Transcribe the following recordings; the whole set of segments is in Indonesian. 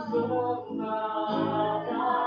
Sembah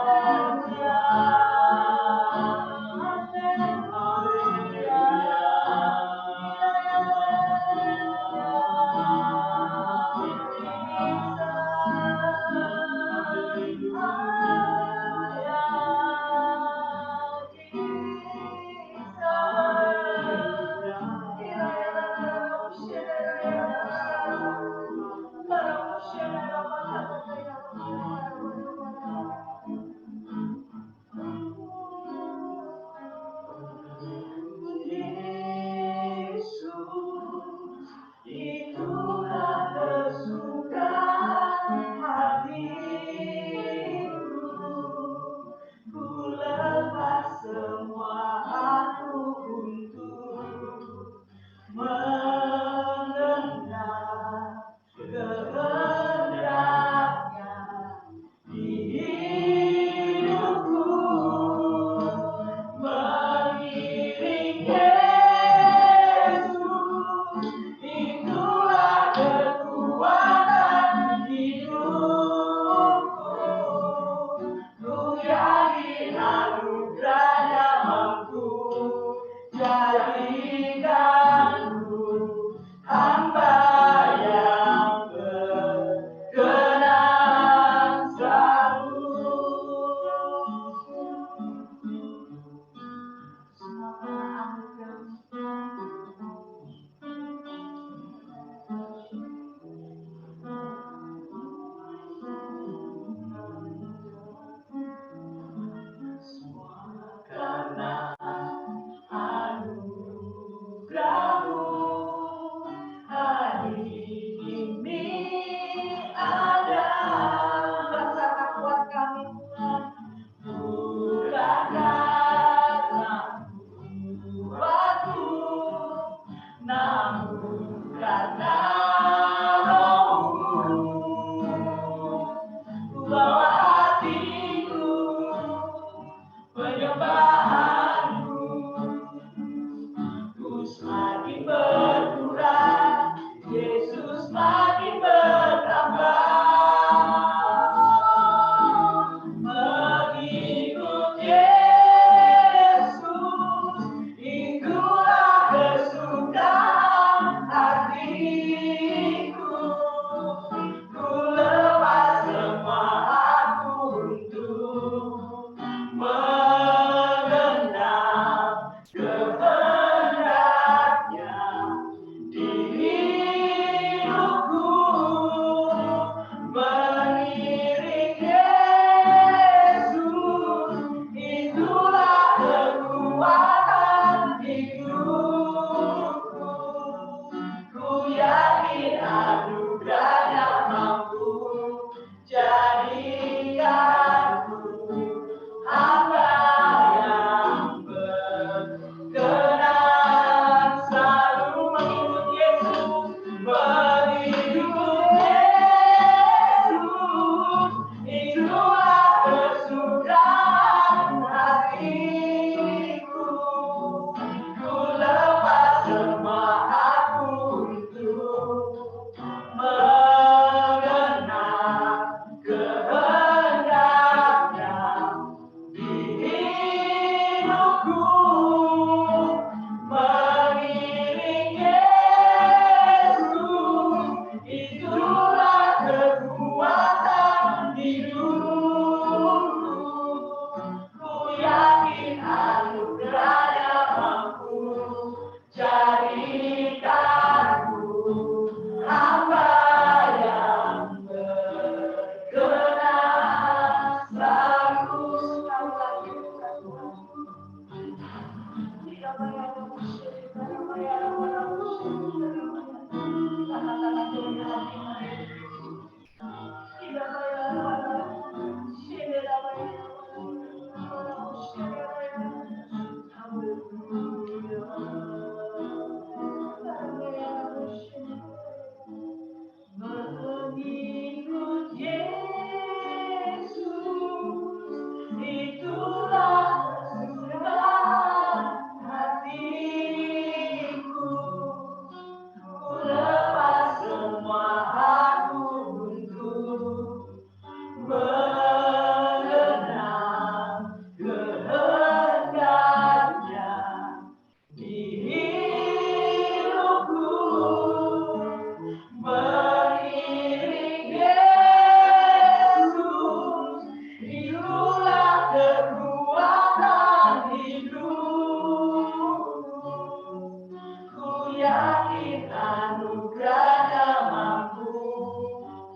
anugerah mampu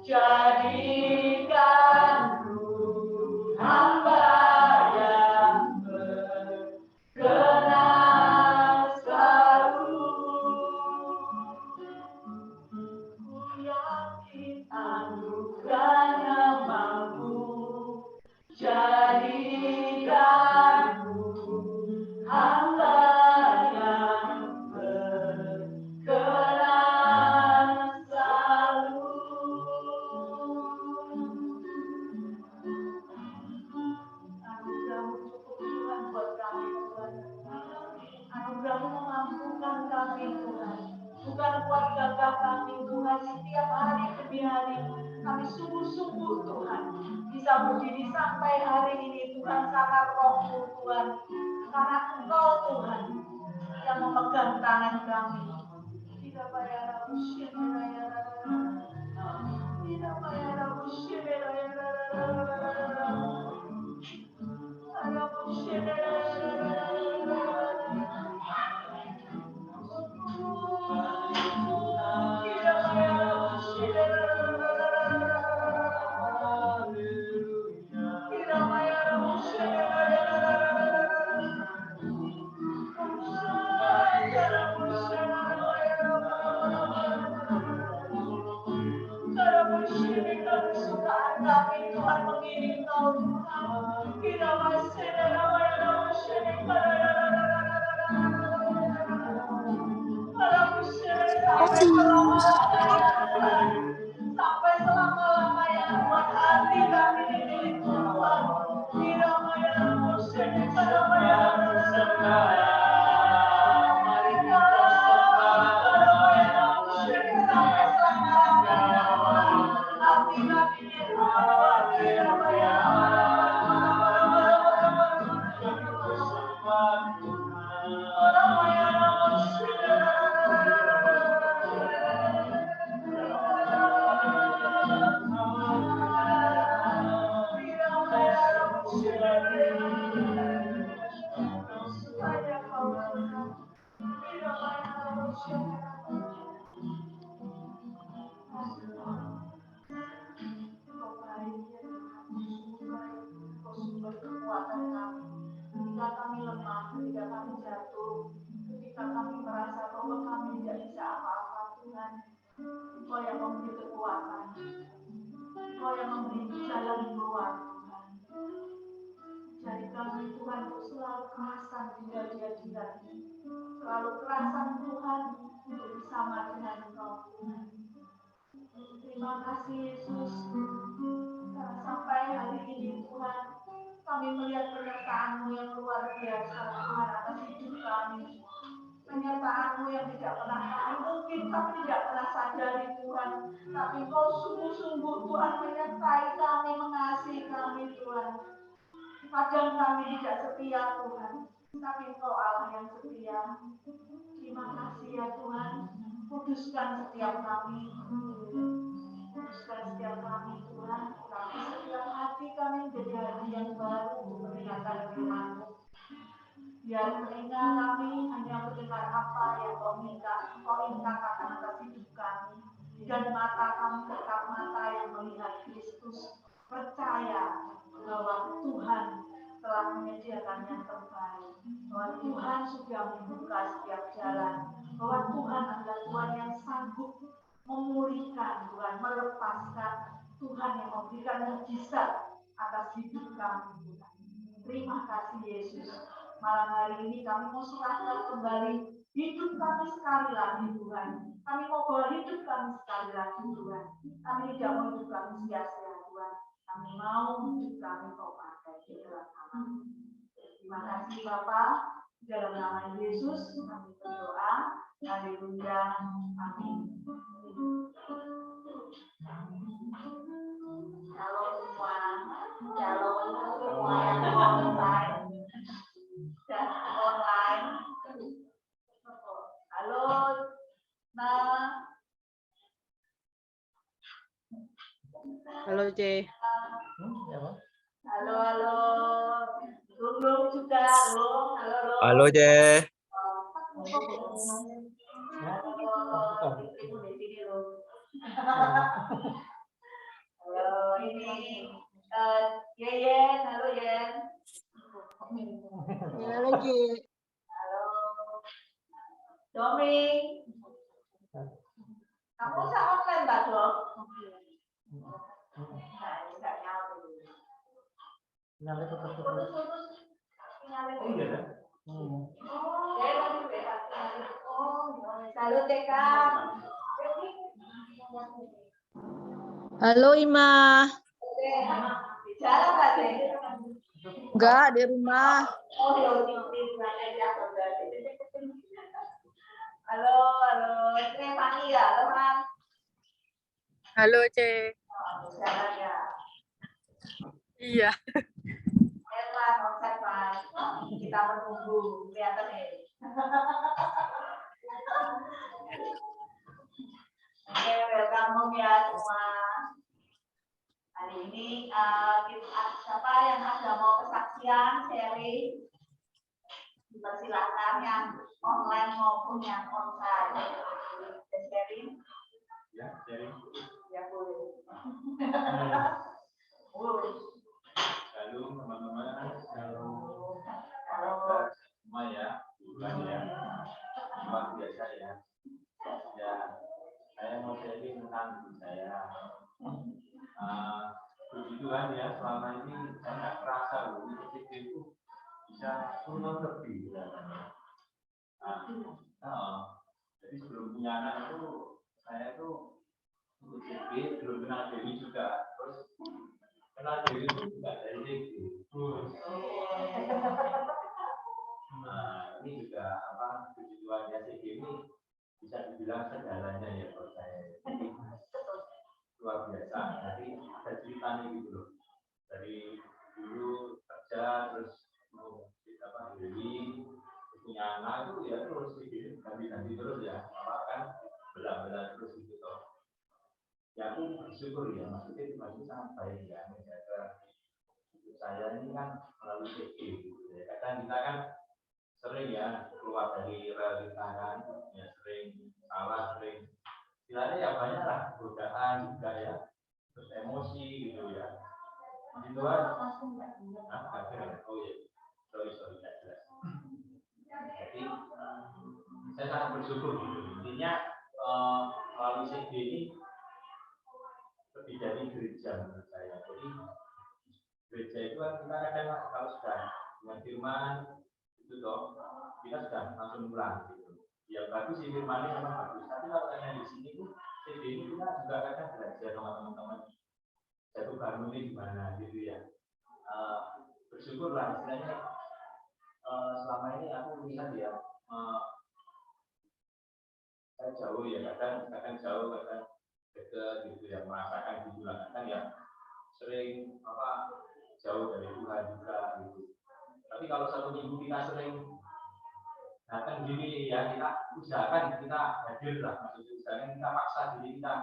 jadikanku hamba yang berkenan selalu. Ku yakin anugerahnya mampu jadikanku hamba yang berkenan selalu. Anugerah-Mu cukup Tuhan buat kami Tuhan. Anugerah-Mu memampukan kami Tuhan. Bukan kuat gagah kami Tuhan. Setiap hari demi hari kami sungguh-sungguh Tuhan bisa berdiri sampai hari ini Tuhan, karena Roh-Mu Tuhan, karena Engkau Tuhan yang memegang tangan kami. Tidak payah usia tidak payah usia Tuhan mengirim Kau Tuhan. Kita masih sampai selama-lamanya buat hati kami ini Tuhan. Ketika kami lemah, ketika kami jatuh, ketika kami merasa bahwa kami tidak bisa apa-apa, Tuhan, Engkau yang memberi kekuatan, Engkau yang memberi jalan keluar, Tuhan. Jadi kami Tuhan untuk selalu kerasan tinggal di hadirat, selalu kerasan Tuhan untuk bersama dengan Engkau, Tuhan. Terima kasih Yesus, sampai hari ini Tuhan, kami melihat penyertaan-Mu yang luar biasa Tuhan atas hidup kami. Penyertaan-Mu yang tidak pernah kami, mungkin kami tidak pernah sadari Tuhan, tapi Kau sungguh-sungguh Tuhan menyertai kami, mengasihi kami Tuhan. Kadang kami tidak setia Tuhan, tapi Engkau Allah yang setia. Terima kasih ya Tuhan, kuduskan setiap kami. Kuduskan setiap kami Tuhan, kami setiap hati kami menjadi hati yang baru untuk mendengarkan firman-Mu. Biar telinga kami hanya mendengar apa yang Kau minta, Kau katakan atas hidup kami, dan mata kami tetap mata yang melihat Kristus, percaya bahwa Tuhan telah menyediakan yang terbaik, bahwa Tuhan sudah membuka setiap jalan, bahwa Tuhan adalah Tuhan yang sanggup memulihkan, Tuhan melepaskan, Tuhan yang memberikan mukjizat atas hidup kami, Tuhan. Terima kasih Yesus. Malam hari ini kami mau serahkan kembali hidup kami sekali lagi Tuhan. Kami mau bawa hidup kami sekali lagi Tuhan. Kami tidak mau hidup kami sia-sia Tuhan. Kami mau hidup kami Kau pakai di dalam nama. Terima kasih Bapa. Di dalam nama Yesus kami berdoa. Haleluya. Amin. Halo semua. Halo semua yang online. Dan online. Halo. Nah. Halo C. Halo. Lung juga. Halo. Halo C. Halo. ibu di sini loh. Halo, ini Yeyen, halo Yen. Ya lagi. Halo, Domi. Kamu usah online Mbak Dom? Nah, ini nggak nyala. Nyala itu Putus-putus. Nyala. Oh iya. Halo TK. Halo Ima. Di jalan Mbak Dek? Enggak, di rumah. Oh, ya halo, halo, Stefani ya, halo Man. Halo, C. Oh, jalan ya. Iya. Evan, offset Man. Kita menunggu, kelihatan nih. Oke, welcome home ya semua. Hari ini siapa yang ada mau kesaksian, sharing, dipersilakan yang online maupun yang onsite. Sharing? Ya, sharing. Ya boleh. Halo teman-teman, halo semua ya, bulan ya, luar biasa ya. Ya, saya mau sharing tentang hidup saya. Puji Tuhan ya, selama ini saya nggak kerasa loh, itu bisa turun lebih. Jadi sebelum punya anak itu, saya tuh untuk CP belum kenal diri juga. Terus kenal diri itu juga dari CP. Ini juga puji Tuhan ya, CP ini bisa dibilang segalanya ya buat saya. Luar biasa. Jadi ada ceritanya gitu loh. Dari dulu kerja terus mau diri punya anak itu ya terus ganti-ganti terus ya. Kan belah-belah terus gitu toh. Ya aku bersyukur ya, maksudnya masih sangat baik ya menjaga hidup saya ini kan melalui CP gitu ya. Kadang kita kan sering ya keluar dari realita kan, ya sering salah, sering istilahnya ya banyak lah godaan juga ya, terus emosi gitu ya. Gitu kan? Oh ya, sorry nggak jelas. Jadi saya sangat bersyukur gitu. Intinya melalui CD ini lebih dari gereja menurut saya. Jadi gereja itu kan kita kadang kalau sudah dengan firman itu toh kita sudah langsung pulang gitu. Ya bagus sih firmannya memang bagus. Tapi kalau yang di sini tuh CD ini kita juga kadang belajar sama teman-teman. Jatuh bangun ini gimana gitu ya. Bersyukurlah istilahnya selama ini aku lihat ya saya jauh ya kadang jauh kadang dekat gitu ya merasakan gitu lah kadang ya sering jauh dari Tuhan juga gitu. Tapi kalau satu minggu kita sering datang gini ya kita usahakan kita hadir lah maksudnya usahakan kita paksa diri kita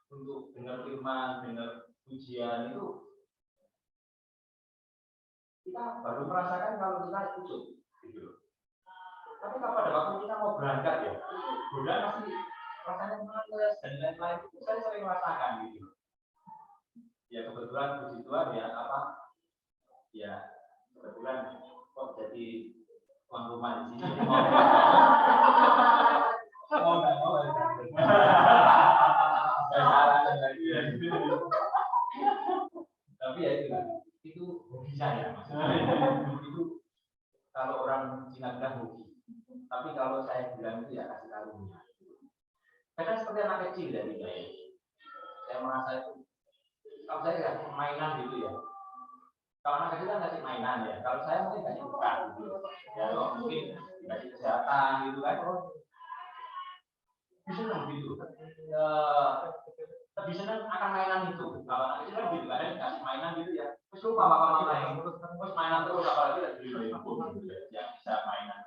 untuk dengar firman, dengar pujian itu kita baru merasakan kalau kita ikut gitu loh. Tapi kalau pada waktu kita mau berangkat ya, godaan masih rasanya males dan lain-lain itu saya sering merasakan gitu. Ya kebetulan puji Tuhan ya ya kebetulan kok jadi tuan rumah di sini. Oh nggak mau. Tapi ya itu hobi saya maksudnya itu kalau orang Cina bilang hobi. Tapi kalau saya bilang itu ya kasih karunia. Kadang seperti anak kecil ya saya merasa itu kalau saya kasih mainan gitu ya. Kalau anak kecil kan kasih mainan ya. Kalau saya mungkin kasih bukan gitu. Ya kalau mungkin kasih kesehatan gitu kan. Bisa dong gitu. Lebih senang akan mainan itu. Kalau anak kecil kan gitu kadang kasih mainan gitu ya. Terus lupa apa lain. Terus mainan terus apalagi lagi beli ya bisa mainan.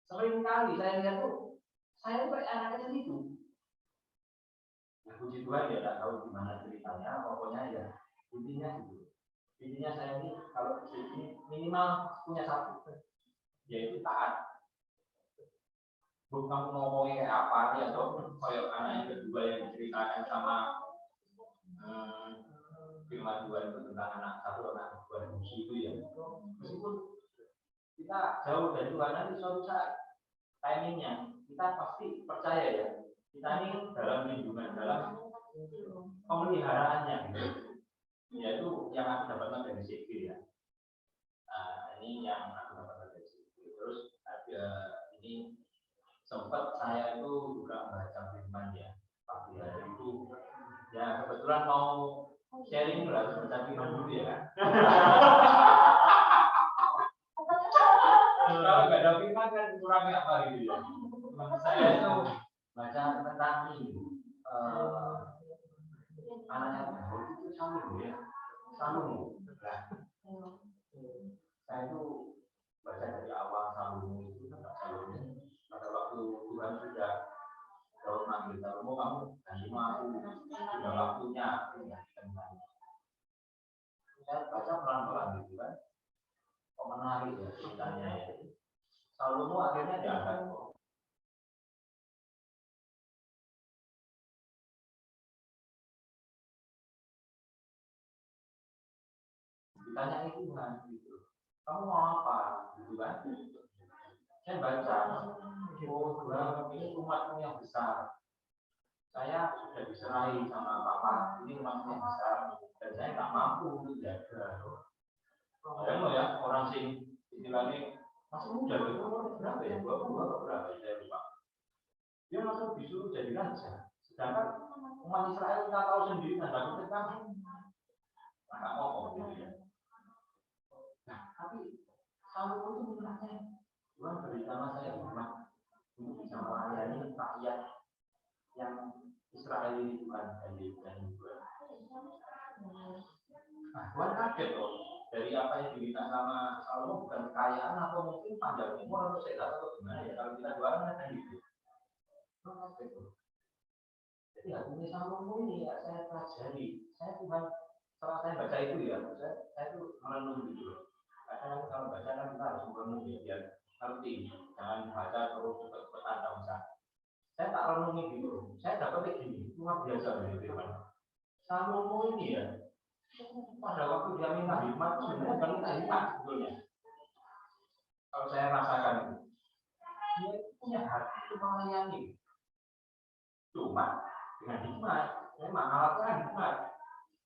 Sering kali saya lihat tuh saya kayak anak kecil itu. Ya puji Tuhan ya tak tahu gimana ceritanya, pokoknya ya intinya gitu. Intinya saya ini kalau ini minimal punya satu, yaitu taat. Bu, kamu ngomongnya kayak apa nih atau kayak anak yang kedua yang diceritakan sama firman Tuhan itu tentang anak dua musuh itu ya. Meskipun kita jauh dari Tuhan nanti suatu saat timingnya kita pasti percaya ya. Kita ini dalam lindungan, dalam pemeliharaannya gitu. Yaitu yang aku dapatkan dari CG ya. Nah, ini yang aku dapatkan dari CG. Terus ada ini sempat saya itu juga membaca firman ya pagi hari itu ya kebetulan mau sharing harus baca firman dulu ya kan. Kalau nggak ada firman kan kurangnya apa gitu ya. Saya itu baca tentang ini anaknya Daud itu Salomo ya. Salomo. Saya itu baca dari awal Salomo itu tentang Salomo. Pada waktu Tuhan sudah Daud manggil Salomo, kamu ganti aku, sudah waktunya aku gantikan kamu. Saya baca pelan-pelan gitu kan, kok menarik ya ceritanya ya. Salomo akhirnya diangkat kok. Ditanya Tuhan gitu, kamu mau apa gitu kan? Saya baca, oh Tuhan ini umatmu yang besar. Saya sudah diserahi sama Papa, ini umatmu yang besar, dan saya tak mampu untuk jaga. Bayang ya, orang sing istilahnya masih muda, berapa ya? 22 atau berapa? Saya lupa. Dia langsung disuruh jadi raja. Sedangkan umat Israel kita tahu sendiri tanda kutip kan, nggak ngomong gitu ya. Nah, tapi Salomo itu berkata, Tuhan beri sama saya umat untuk bisa melayani rakyat yang Israel ini bukan dan juga. Nah, Tuhan kaget loh dari apa yang diminta sama Salomo bukan kekayaan atau mungkin panjang umur atau sehat atau gimana ya kalau kita jualan kan gitu. Tuhan kaget loh. Jadi hatinya Salomo ini ya saya pelajari. Saya Tuhan setelah saya baca itu ya, saya tuh merenung gitu loh. Kadang kalau baca kan kita harus merenung ya biar ngerti. Jangan baca terus cepet-cepetan tak usah. Saya tak renungi gitu. Saya dapat begini, luar biasa gitu kan. Salomo ini ya, pada waktu dia minta hikmat sebenarnya bukan minta hikmat sebetulnya. Kalau saya rasakan itu, dia punya hati itu melayani. Cuma dengan hikmat, memang alatnya hikmat.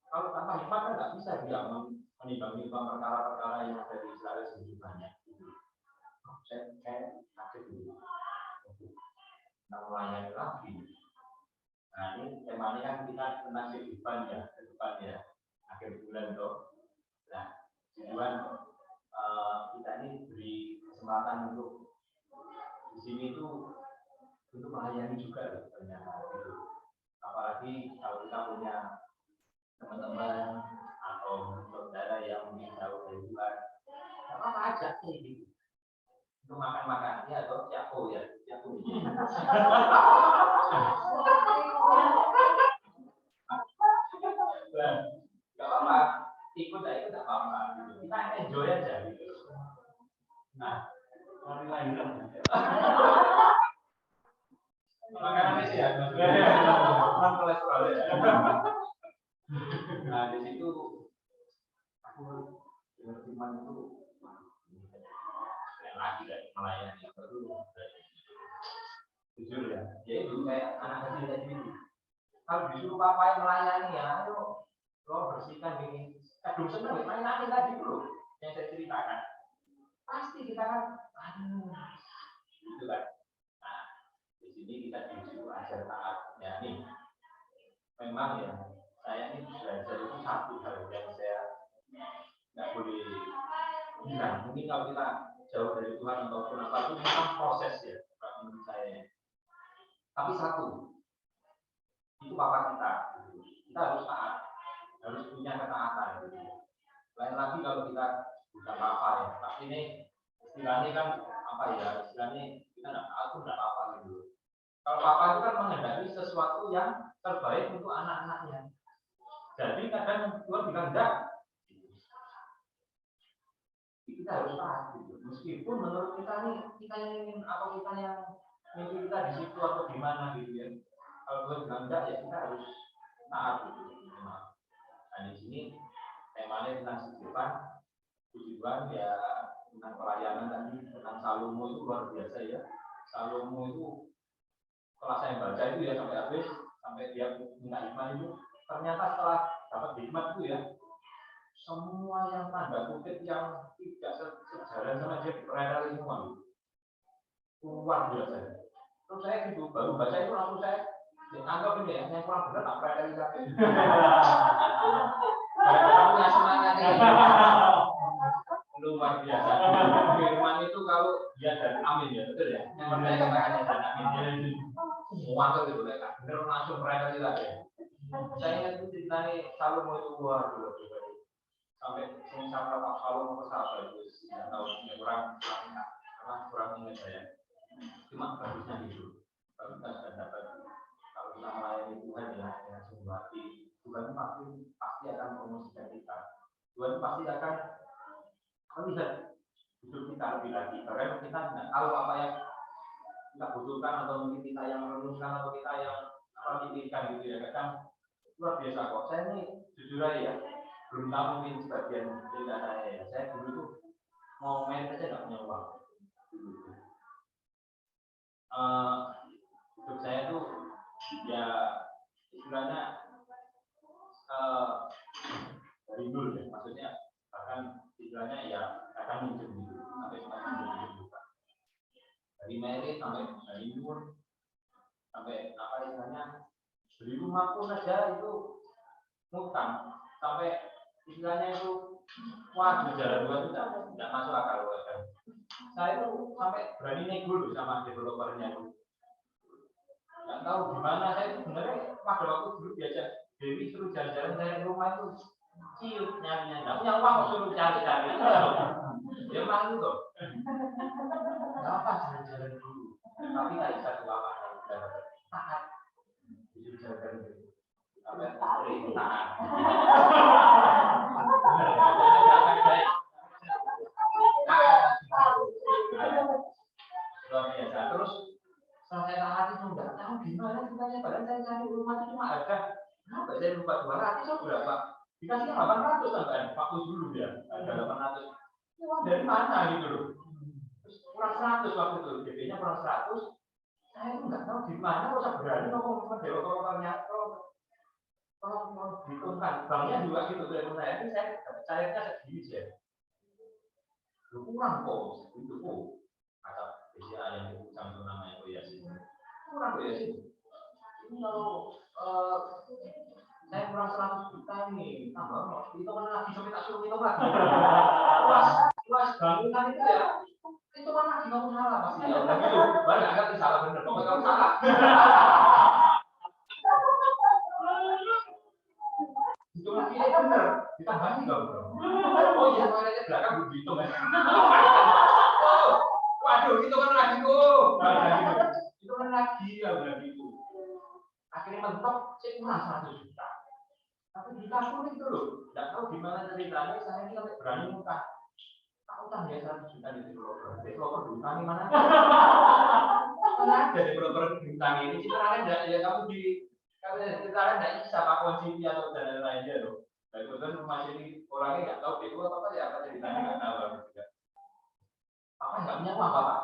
Kalau tanpa hikmat kan nggak bisa dia menimbang-nimbang perkara-perkara yang ada di Israel sedikit banyak. Saya kaget dulu. Kita melayani lagi. Nah ini temanya kan kita tentang kehidupan ya, akhir bulan toh. Nah tujuan kita ini beri kesempatan untuk di sini itu untuk melayani juga loh ternyata gitu. Apalagi kalau kita punya teman-teman atau saudara yang mungkin jauh dari Tuhan, apa aja sih gitu. Untuk makan-makan ya atau siapo ya, siapo. Gak apa-apa, ikut tak apa-apa. Kita enjoy aja gitu. Nah, mari lanjut. Makanannya sih ya, non kolesterol ya. Nah di situ aku dengar firman itu lagi dari melayani baru jujur ya. Jadi dulu kayak anak kecil tadi itu. Kalau disuruh papa yang melayani ya, ayo lo bersihkan ini. Kadung seneng melayani tadi dulu yang saya ceritakan. Pasti kita kan, aduh, gitu kan. Nah di sini kita disuruh ajar taat. Ya nih, memang ya. Saya ini belajar itu satu hal yang saya nggak boleh bilang. Mungkin kalau kita jauh dari Tuhan ataupun apa itu memang proses ya, menurut saya. Tapi satu, itu papa kita. Kita harus taat, harus punya ketaatan. Lain lagi kalau kita bukan papa ya. Tapi ini istilahnya kan apa ya? Istilahnya kita nggak taat pun nggak apa gitu. Kalau papa itu kan menghendaki sesuatu yang terbaik untuk anak-anaknya. Jadi kadang Tuhan bilang enggak, kita harus taat gitu. Meskipun menurut kita nih, kita yang ingin atau kita yang mimpi kita di situ atau di mana gitu ya. Kalau Tuhan bilang enggak, ya kita harus taat gitu. Nah di sini temanya tentang kehidupan, puji Tuhan ya, tentang pelayanan tadi, tentang Salomo itu luar biasa ya. Salomo itu setelah saya baca itu ya sampai habis, sampai dia minta hikmat itu, ternyata setelah dapat hikmat itu ya, semua yang tanda kutip yang tidak sejalan sama dia diperadakan semua gitu. Luar biasa. Terus saya gitu baru baca itu langsung saya anggap ini ya, yang kurang benar tak peradakan lagi. Saya punya semangat ini. Luar biasa. Firman itu kalau dia dan amin ya, betul ya. Yang pertama katakannya dan amin ya. Semua itu mereka benar langsung peradakan lagi. Saya ingat itu ceritanya Salomo itu luar biasa. Sampai sama Pak Salomo ke sahabat itu tidak tahu kurang ingat saya. Cuma bagusnya gitu. Kalau kita sudah dapat, kalau kita melayani Tuhan ya dengan sungguh hati, Tuhan pasti akan promosikan kita. Tuhan pasti akan melihat hidup kita lebih lagi. Karena kita tidak tahu apa yang kita butuhkan atau mungkin kita yang merenungkan atau kita yang pikirkan gitu ya. Kadang luar biasa kok. Saya ini jujur aja ya, belum tahu mungkin sebagian cerita saya ya. Saya dulu tuh mau main aja nggak punya uang. Hidup saya tuh ya istilahnya dari dulu ya, maksudnya bahkan istilahnya ya kadang minjem gitu sampai minjem juga dari merit sampai dari pun sampai apa istilahnya beli rumah pun saja itu ngutang sampai istilahnya itu wah jalan dua itu tidak masuk akal kan. Saya itu sampai berani nego dulu sama developernya itu. Nggak tahu gimana saya itu sebenarnya pada waktu dulu diajak Dewi suruh jalan-jalan dari rumah itu ciut nyarinya, nggak punya uang suruh cari-cari. Dia malu tuh. Nggak apa jalan-jalan dulu. Tapi nggak bisa apa taat. Disuruh jalan-jalan dulu. Sampai istri taat. Luar biasa. Terus saya taat itu nggak tahu gimana ceritanya. Padahal saya cari rumah itu cuma ada. Kenapa saya lupa 200 atau berapa? Dikasih 800 sampai waktu dulu ya. Ada 800. Uang dari mana gitu loh? Terus kurang 100 waktu itu. DP-nya kurang 100. Saya itu nggak tahu gimana. Kok saya berani ngomong sama developernya. Kalau dihitungkan, banknya juga gitu. Telepon saya ini saya cairnya segini ya. Kurang kok. Itu kok. Kata BCA yang itu namanya ya sih. Kurang ya sih. Ini kalau saya kurang 100 juta nih, tambah itu mana lagi sampai tak suruh hitung lagi. Luas bangunan itu ya, itu mana lagi kamu salah pasti ya. Gitu, banyak kan salah bener, pokoknya kamu salah. Itu lagi bener, ditambahin kamu. Oh iya, toiletnya belakang belum dihitung ya. Waduh, itu kan lagi kok. Itu kan lagi ya udah gitu. Akhirnya mentok cek kurang 100 juta. Tapi dikasih itu loh, tidak tahu gimana ceritanya saya ini sampai berani utang. Tak utang ya 100 juta di developer. Developer diutangi mana? Mana ada developer diutangi ini? Citranya tidak ya kamu di citranya tidak bisa pak kunci atau dan lainnya loh. Dan kemudian rumah sini orangnya nggak tahu itu apa ya apa ceritanya nggak tahu juga. Papa nggak punya uang bapak.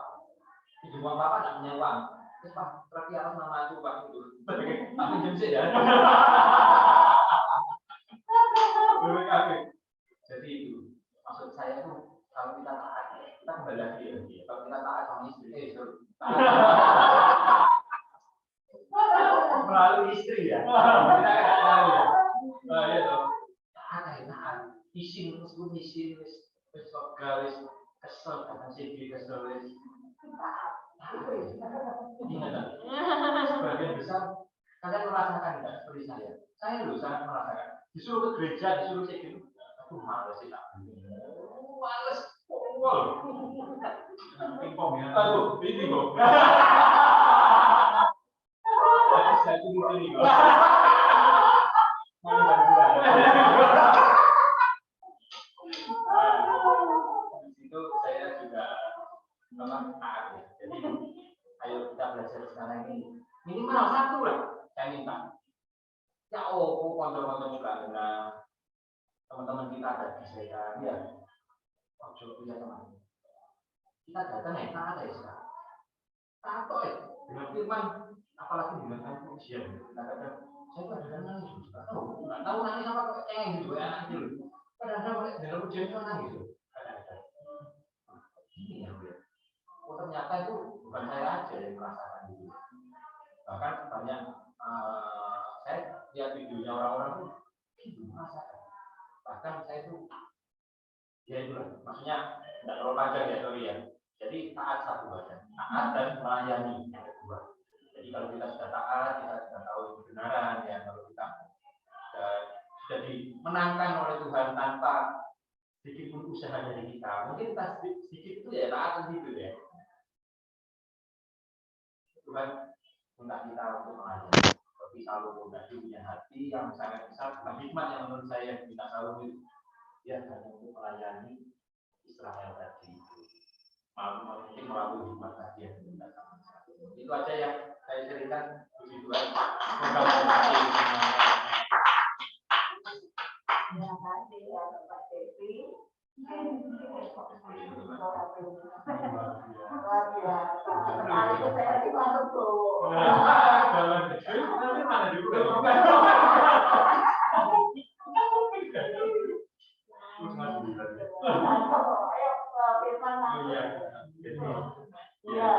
Ibu bapak nggak punya uang. Pak, terakhir atas nama aku Pak itu. Tapi jam sih ya. Jadi itu maksud saya tuh kalau kita taat, kita kembali lagi ya. Kalau kita taat sama istri, melalui istri ya. Kita nggak tahu ya. Ya toh. Taat. Isin meskipun isin garis kesel dengan segi kesel. Sebagian besar kalian merasakan nggak seperti saya? Saya loh sangat merasakan. Disuruh ke gereja, disuruh kayak gitu. Aku males sih tak. Males. Wow. Pingpong ya. Aduh, ini kok. Saya tunggu ini kok. Mana bantuan? Di situ saya juga memang taat ya. Jadi ayo kita belajar Minimal satu lah saya minta. Ya konco-konco juga ada teman-teman kita ada di saya ya. Ojo punya teman. Kita datang ya ada ya. Tato ya dengan firman apalagi dengan ujian kita kadang saya kadang nangis juga nggak tahu nangis apa kok gitu ya anak itu kadang-kadang dengan ujian itu nangis kadang-kadang ini ya ternyata itu bukan saya aja yang merasakan itu bahkan banyak saya lihat videonya orang-orang tuh gitu merasakan bahkan saya tuh ya itu lah maksudnya tidak terlalu panjang ya sorry ya. Jadi taat satu badan, taat dan melayani yang kedua. Jadi kalau kita sudah taat, kita sudah tahu kebenaran ya. Kalau kita sudah dimenangkan oleh Tuhan tanpa sedikit pun usaha dari kita, mungkin kita sedikit itu ya taat gitu ya. Tuhan minta kita untuk melayani. Tapi Salomo tadi punya hati yang sangat besar, hikmat yang menurut saya kita Salomo itu dia hanya untuk melayani Israel tadi. Mungkin melalui hikmat tadi yang kita sama-sama. Itu aja yang saya ceritakan. Puji Tuhan. Semoga berkati semuanya. Terima kasih ya Pak Devi. Luar biasa. Sekali itu saya lagi masuk tuh. Nanti mana juga. Iya.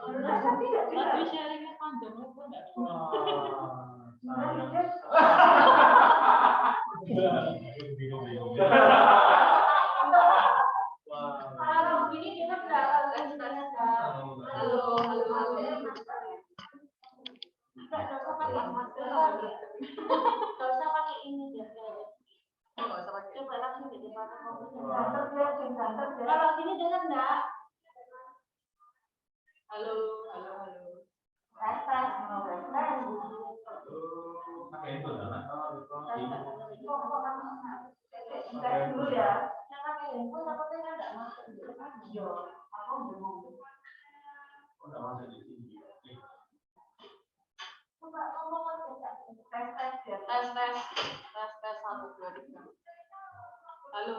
Tapi sharingnya panjang pun enggak. Kalau begini kita enggak Gak usah pakai ini ya. Coba langsung di depan komputer. Kalau gini dengar enggak? Halo. Tes. Pakai itu kan? Tes dulu ya. Yang pakai handphone takutnya kan enggak masuk. Iya, aku bingung. Enggak masuk di sini. Coba ngomong tes ya. Tes 1 2 3. Halo.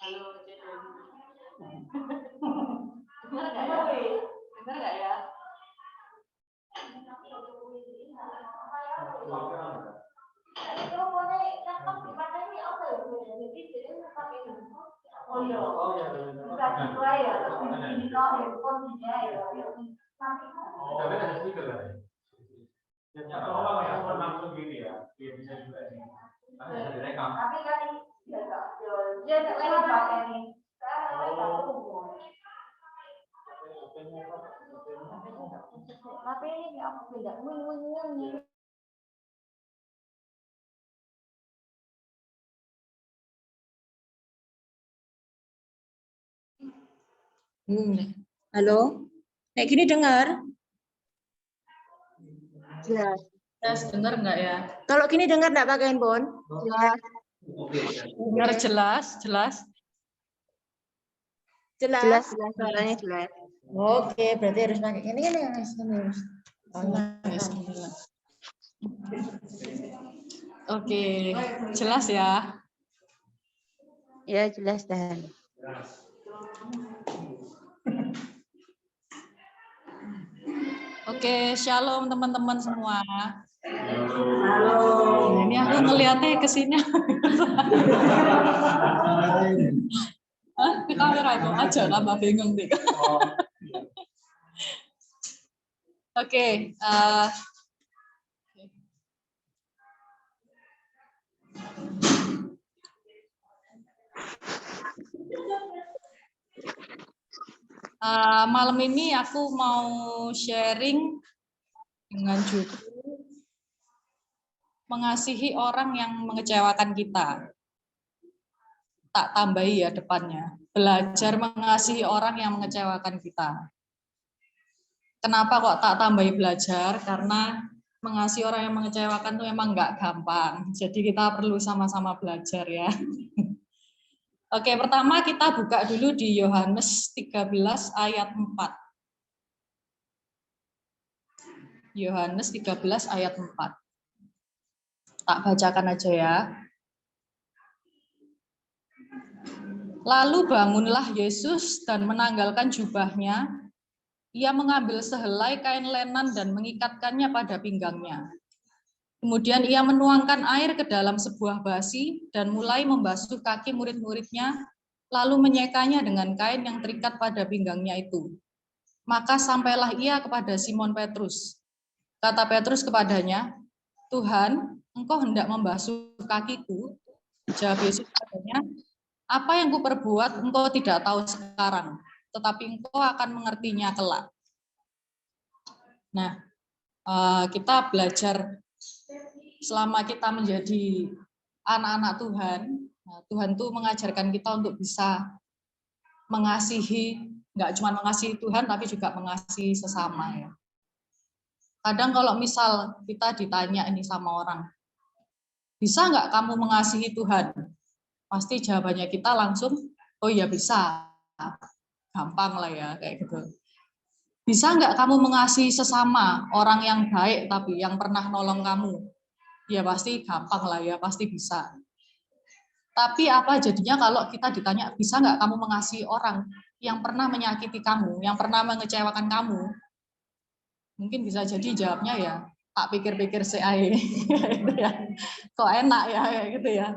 Halo, Cedon. Dengar enggak ya? Oh iya. Bukan itu ya, ini kalau handphone dia ya. Tapi ada speaker kan? Ya, kalau yang langsung gini ya, dia bisa juga sih. Kan bisa direkam. Tapi kan dia enggak pakai ini. Tapi ini aku tidak win. Halo? Kayak gini dengar? Jelas. Dengar enggak ya? Kalau gini dengar enggak pakai handphone? Jelas. Dengar jelas. Jelas. Suaranya jelas. Oke, berarti harus pakai ini kan yang Oke, jelas ya? Ya, jelas Dan. Oke, shalom teman-teman semua. Halo. Ini aku ngeliatnya ke sini. Ke kamera itu aja, tambah bingung nih. Oke, malam ini aku mau sharing dengan judul mengasihi orang yang mengecewakan kita. Tak tambahi ya depannya. Belajar mengasihi orang yang mengecewakan kita. Kenapa kok tak tambahi belajar? Karena mengasihi orang yang mengecewakan itu memang nggak gampang. Jadi kita perlu sama-sama belajar ya. Oke, pertama kita buka dulu di Yohanes 13 ayat 4. Yohanes 13 ayat 4. Tak bacakan aja ya. Lalu bangunlah Yesus dan menanggalkan jubahnya. Ia mengambil sehelai kain lenan dan mengikatkannya pada pinggangnya. Kemudian ia menuangkan air ke dalam sebuah basi dan mulai membasuh kaki murid-muridnya, lalu menyekanya dengan kain yang terikat pada pinggangnya itu. Maka sampailah ia kepada Simon Petrus. Kata Petrus kepadanya, Tuhan, engkau hendak membasuh kakiku? Jawab Yesus kepadanya, apa yang kuperbuat engkau tidak tahu sekarang, tetapi engkau akan mengertinya kelak. Nah, kita belajar selama kita menjadi anak-anak Tuhan, Tuhan tuh mengajarkan kita untuk bisa mengasihi, nggak cuma mengasihi Tuhan, tapi juga mengasihi sesama ya. Kadang kalau misal kita ditanya ini sama orang, bisa nggak kamu mengasihi Tuhan? Pasti jawabannya kita langsung, oh ya bisa, gampang lah ya kayak gitu. Bisa nggak kamu mengasihi sesama orang yang baik tapi yang pernah nolong kamu? Ya pasti gampang lah ya, pasti bisa. Tapi apa jadinya kalau kita ditanya, bisa nggak kamu mengasihi orang yang pernah menyakiti kamu, yang pernah mengecewakan kamu? Mungkin bisa jadi jawabnya ya, tak pikir-pikir seae, gitu ya. Kok enak ya, kayak gitu ya.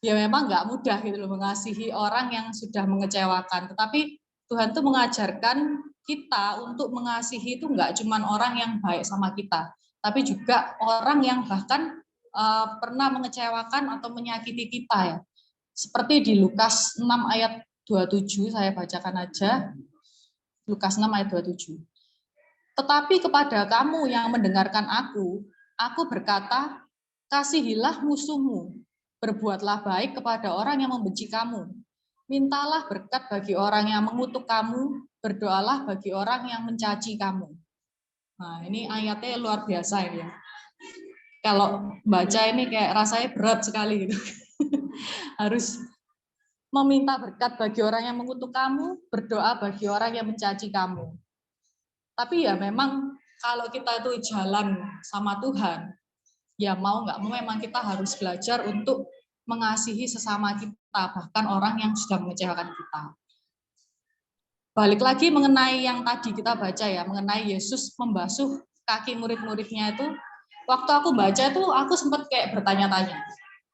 Ya memang nggak mudah gitu loh mengasihi orang yang sudah mengecewakan. Tetapi Tuhan tuh mengajarkan kita untuk mengasihi itu nggak cuma orang yang baik sama kita, tapi juga orang yang bahkan pernah mengecewakan atau menyakiti kita ya. Seperti di Lukas 6 ayat 27, saya bacakan aja. Lukas 6 ayat 27. Tetapi kepada kamu yang mendengarkan aku berkata, kasihilah musuhmu, berbuatlah baik kepada orang yang membenci kamu, mintalah berkat bagi orang yang mengutuk kamu, berdoalah bagi orang yang mencaci kamu. Nah, ini ayatnya luar biasa ini ya. Kalau baca ini kayak rasanya berat sekali gitu. Harus meminta berkat bagi orang yang mengutuk kamu, berdoa bagi orang yang mencaci kamu. Tapi ya memang kalau kita itu jalan sama Tuhan, ya mau nggak mau memang kita harus belajar untuk mengasihi sesama kita, bahkan orang yang sudah mengecewakan kita. Balik lagi mengenai yang tadi kita baca ya, mengenai Yesus membasuh kaki murid-muridnya itu, waktu aku baca itu aku sempat kayak bertanya-tanya,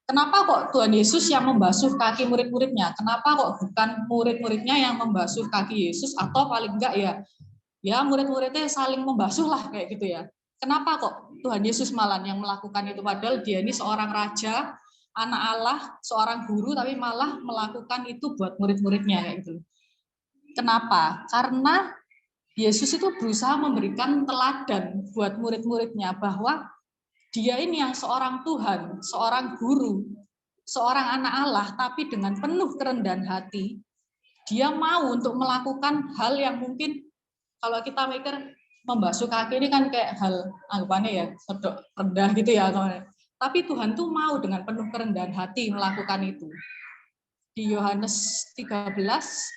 kenapa kok Tuhan Yesus yang membasuh kaki murid-muridnya? Kenapa kok bukan murid-muridnya yang membasuh kaki Yesus, atau paling enggak ya murid-muridnya saling membasuh lah kayak gitu ya. Kenapa kok Tuhan Yesus malah yang melakukan itu, padahal dia ini seorang raja, anak Allah, seorang guru, tapi malah melakukan itu buat murid-muridnya kayak gitu. Kenapa? Karena Yesus itu berusaha memberikan teladan buat murid-muridnya bahwa dia ini yang seorang Tuhan, seorang guru, seorang anak Allah, tapi dengan penuh kerendahan hati, dia mau untuk melakukan hal yang mungkin kalau kita mikir membasuh kaki ini kan kayak hal anggapannya ya rendah gitu ya. Tapi Tuhan tuh mau dengan penuh kerendahan hati melakukan itu. Di Yohanes 13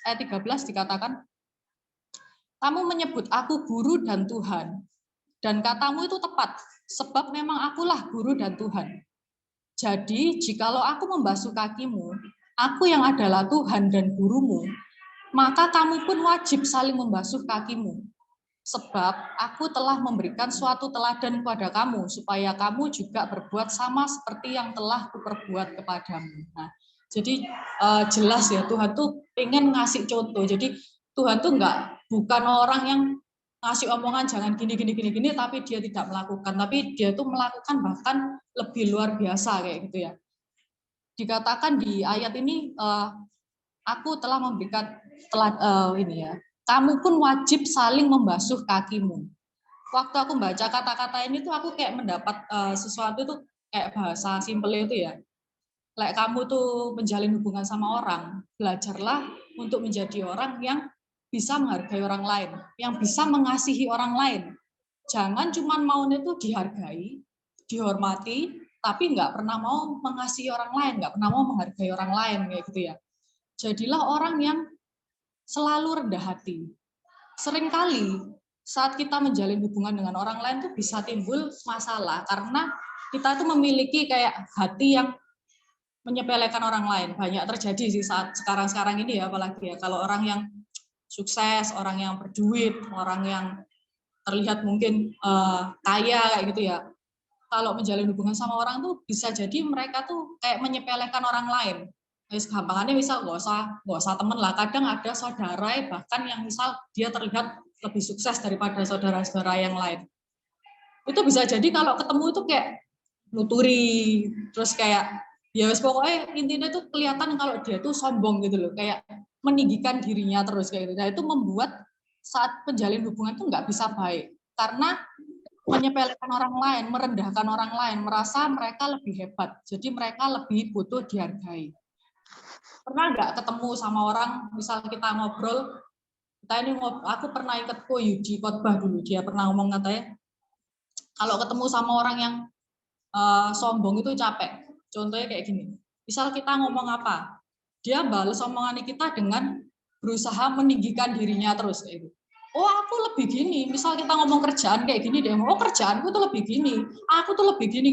ayat 13 dikatakan, kamu menyebut aku guru dan Tuhan, Dan katamu itu tepat, sebab memang akulah guru dan Tuhan. Jadi, jikalau aku membasuh kakimu, aku yang adalah Tuhan dan gurumu, maka kamu pun wajib saling membasuh kakimu. Sebab aku telah memberikan suatu teladan kepada kamu, supaya kamu juga berbuat sama seperti yang telah kuperbuat kepadamu. Nah, jadi jelas ya, Tuhan tuh pengen ngasih contoh. Jadi Tuhan tuh bukan orang yang ngasih omongan jangan gini, tapi dia tidak melakukan. Tapi dia tuh melakukan bahkan lebih luar biasa kayak gitu ya. Dikatakan di ayat ini, aku telah memberikan kamu pun wajib saling membasuh kakimu. Waktu aku baca kata-kata ini tuh aku kayak mendapat sesuatu tuh kayak bahasa simpel itu ya. Kayak kamu tuh menjalin hubungan sama orang, belajarlah untuk menjadi orang yang bisa menghargai orang lain, yang bisa mengasihi orang lain. Jangan cuma maunya tuh dihargai, dihormati, tapi nggak pernah mau mengasihi orang lain, nggak pernah mau menghargai orang lain kayak gitu ya. Jadilah orang yang selalu rendah hati. Seringkali saat kita menjalin hubungan dengan orang lain tuh bisa timbul masalah karena kita tuh memiliki kayak hati yang menyepelekan orang lain. Banyak terjadi sih saat sekarang-sekarang ini ya, apalagi ya kalau orang yang sukses, orang yang berduit, orang yang terlihat mungkin kaya kayak gitu ya. Kalau menjalin hubungan sama orang tuh bisa jadi mereka tuh kayak menyepelekan orang lain. Gampangannya misal nggak usah temen lah. Kadang ada saudara bahkan yang misal dia terlihat lebih sukses daripada saudara-saudara yang lain. Itu bisa jadi kalau ketemu itu kayak nuturi, terus kayak ya pokoknya intinya tuh kelihatan kalau dia tuh sombong gitu loh, kayak meninggikan dirinya terus kayak gitu. Nah itu membuat saat menjalin hubungan tuh nggak bisa baik karena menyepelekan orang lain, merendahkan orang lain, merasa mereka lebih hebat, jadi mereka lebih butuh dihargai. Pernah nggak ketemu sama orang, misal kita ngobrol, aku pernah ikut Ko Yudi khotbah dulu, dia pernah ngomong katanya, kalau ketemu sama orang yang sombong itu capek. Contohnya kayak gini, misal kita ngomong apa, dia balas omongan kita dengan berusaha meninggikan dirinya terus kayak gitu. Oh aku lebih gini, misal kita ngomong kerjaan kayak gini, dia ngomong, oh kerjaanku tuh lebih gini, aku tuh lebih gini,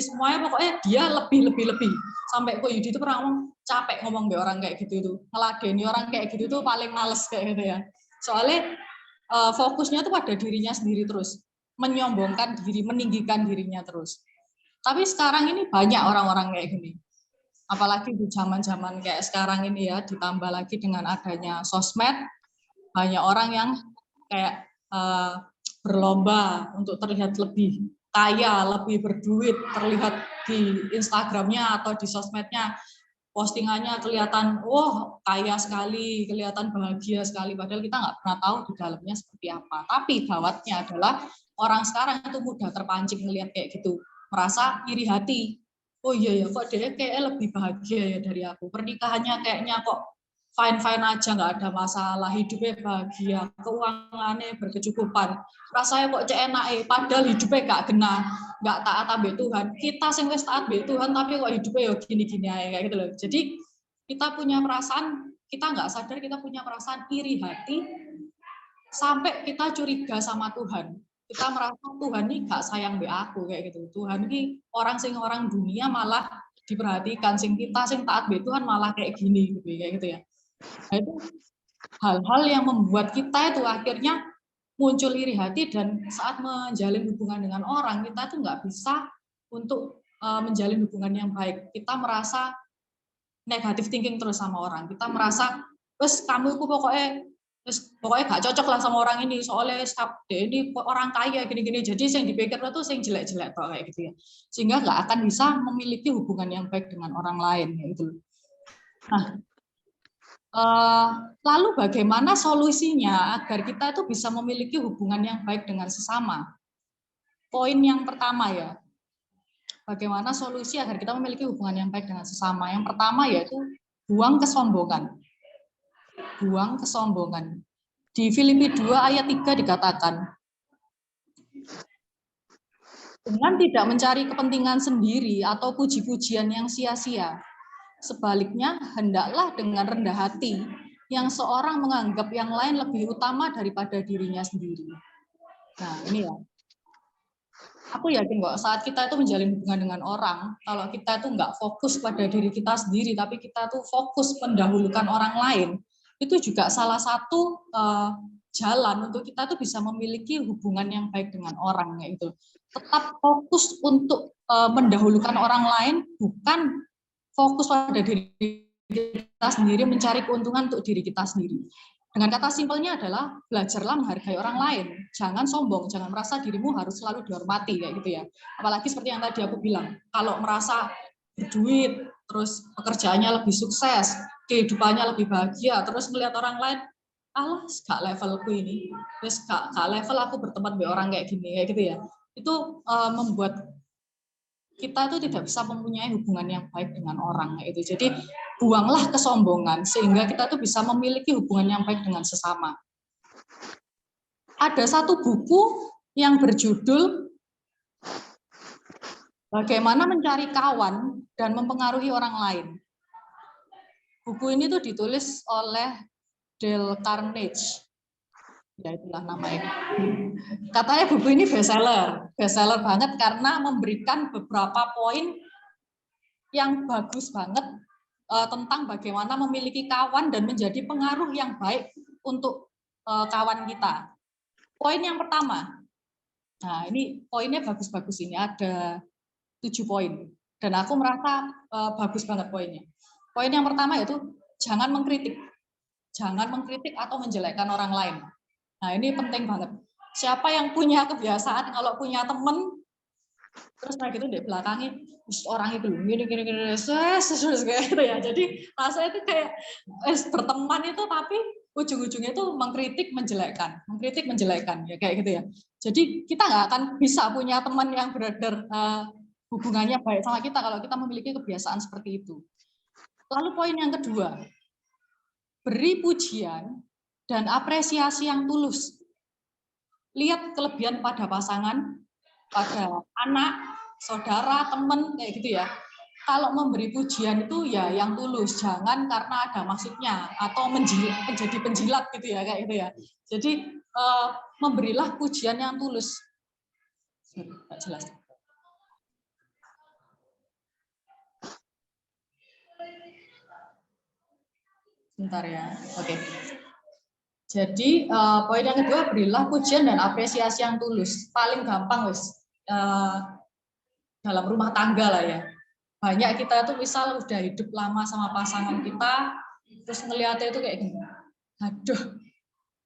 semuanya pokoknya dia lebih. Sampai Ko Yudi itu pernah ngomong, capek ngomong be orang kayak gitu itu, ngeladeni orang kayak gitu tuh paling males kayak gitu ya. Soalnya fokusnya tuh pada dirinya sendiri terus, menyombongkan diri, meninggikan dirinya terus. Tapi sekarang ini banyak orang-orang kayak gini. Apalagi di zaman-zaman kayak sekarang ini ya, ditambah lagi dengan adanya sosmed, banyak orang yang kayak berlomba untuk terlihat lebih kaya, lebih berduit, terlihat di Instagramnya atau di sosmednya, postingannya kelihatan, kaya sekali, kelihatan bahagia sekali, padahal kita nggak pernah tahu di dalamnya seperti apa. Tapi gawatnya adalah orang sekarang itu mudah terpancing melihat kayak gitu, merasa iri hati. Oh iya ya, kok dia kayak lebih bahagia ya dari aku. Pernikahannya kayaknya kok fine-fine aja, nggak ada masalah, hidupnya bahagia, keuangannya berkecukupan. Rasanya kok enak padahal hidupnya nggak taat ambek Tuhan. Kita sing wis taat ambek Tuhan, tapi kok hidupnya ya gini-gini aja kayak gitu loh. Jadi kita punya perasaan, kita nggak sadar kita punya perasaan iri hati, sampai kita curiga sama Tuhan. Kita merasa Tuhan ini gak sayang be aku kayak gitu. Tuhan ini orang dunia malah diperhatikan, sing kita sing taat be Tuhan malah kayak gini gitu kayak gitu ya. Nah, itu hal-hal yang membuat kita itu akhirnya muncul iri hati, dan saat menjalin hubungan dengan orang kita tuh nggak bisa untuk menjalin hubungan yang baik. Kita merasa negatif thinking terus sama orang. Kita merasa, wes kamu itu pokoknya gak cocok lah sama orang ini, soalnya ini orang kaya gini-gini, jadi yang dipikirnya tuh yang jelek-jelek kayak gitu ya, sehingga nggak akan bisa memiliki hubungan yang baik dengan orang lain gitu. Nah, lalu bagaimana solusinya agar kita itu bisa memiliki hubungan yang baik dengan sesama? Poin yang pertama ya, bagaimana solusi agar kita memiliki hubungan yang baik dengan sesama? Yang pertama yaitu buang kesombongan. Buang kesombongan. Di Filipi 2 ayat 3 dikatakan, dengan tidak mencari kepentingan sendiri atau puji-pujian yang sia-sia, sebaliknya hendaklah dengan rendah hati yang seorang menganggap yang lain lebih utama daripada dirinya sendiri. Nah ini ya, aku yakin kok saat kita itu menjalin hubungan dengan orang, kalau kita itu nggak fokus pada diri kita sendiri, tapi kita tuh fokus mendahulukan orang lain, itu juga salah satu jalan untuk kita tuh bisa memiliki hubungan yang baik dengan orang, yaitu tetap fokus untuk mendahulukan orang lain, bukan fokus pada diri kita sendiri, mencari keuntungan untuk diri kita sendiri. Dengan kata simpelnya adalah belajarlah menghargai orang lain. Jangan sombong, jangan merasa dirimu harus selalu dihormati kayak gitu ya. Apalagi seperti yang tadi aku bilang, kalau merasa berduit, terus pekerjaannya lebih sukses, kehidupannya lebih bahagia, terus melihat orang lain, alah, gak levelku ini, terus gak level aku berteman dengan orang kayak gini, kayak gitu ya. Itu membuat kita itu tidak bisa mempunyai hubungan yang baik dengan orang itu. Jadi buanglah kesombongan sehingga kita tuh bisa memiliki hubungan yang baik dengan sesama. Ada satu buku yang berjudul Bagaimana Mencari Kawan dan Mempengaruhi Orang Lain. Buku ini tuh ditulis oleh Dale Carnegie. Ya itulah namanya. Katanya buku ini bestseller banget karena memberikan beberapa poin yang bagus banget tentang bagaimana memiliki kawan dan menjadi pengaruh yang baik untuk kawan kita. Poin yang pertama, nah ini poinnya bagus-bagus, ini ada 7 poin dan aku merasa bagus banget poinnya. Poin yang pertama yaitu jangan mengkritik atau menjelekkan orang lain. Nah ini penting banget. Siapa yang punya kebiasaan kalau punya temen terus kayak gitu di belakangnya orang itu gini kayak gitu ya. Jadi rasanya itu kayak berteman itu tapi ujung-ujungnya itu mengkritik menjelekkan ya kayak gitu ya. Jadi kita nggak akan bisa punya teman yang benar-benar hubungannya baik sama kita kalau kita memiliki kebiasaan seperti itu. Lalu poin yang kedua, beri pujian dan apresiasi yang tulus. Lihat kelebihan pada pasangan, pada anak, saudara, teman, kayak gitu ya. Kalau memberi pujian itu ya yang tulus, jangan karena ada maksudnya atau menjadi penjilat gitu ya, kayak gitu ya. Jadi memberilah pujian yang tulus. Nggak jelas. Bentar ya, oke. Jadi poin yang kedua, berilah pujian dan apresiasi yang tulus. Paling gampang wis dalam rumah tangga lah ya. Banyak kita tuh misal udah hidup lama sama pasangan kita, terus ngeliatnya itu kayak gini. Aduh,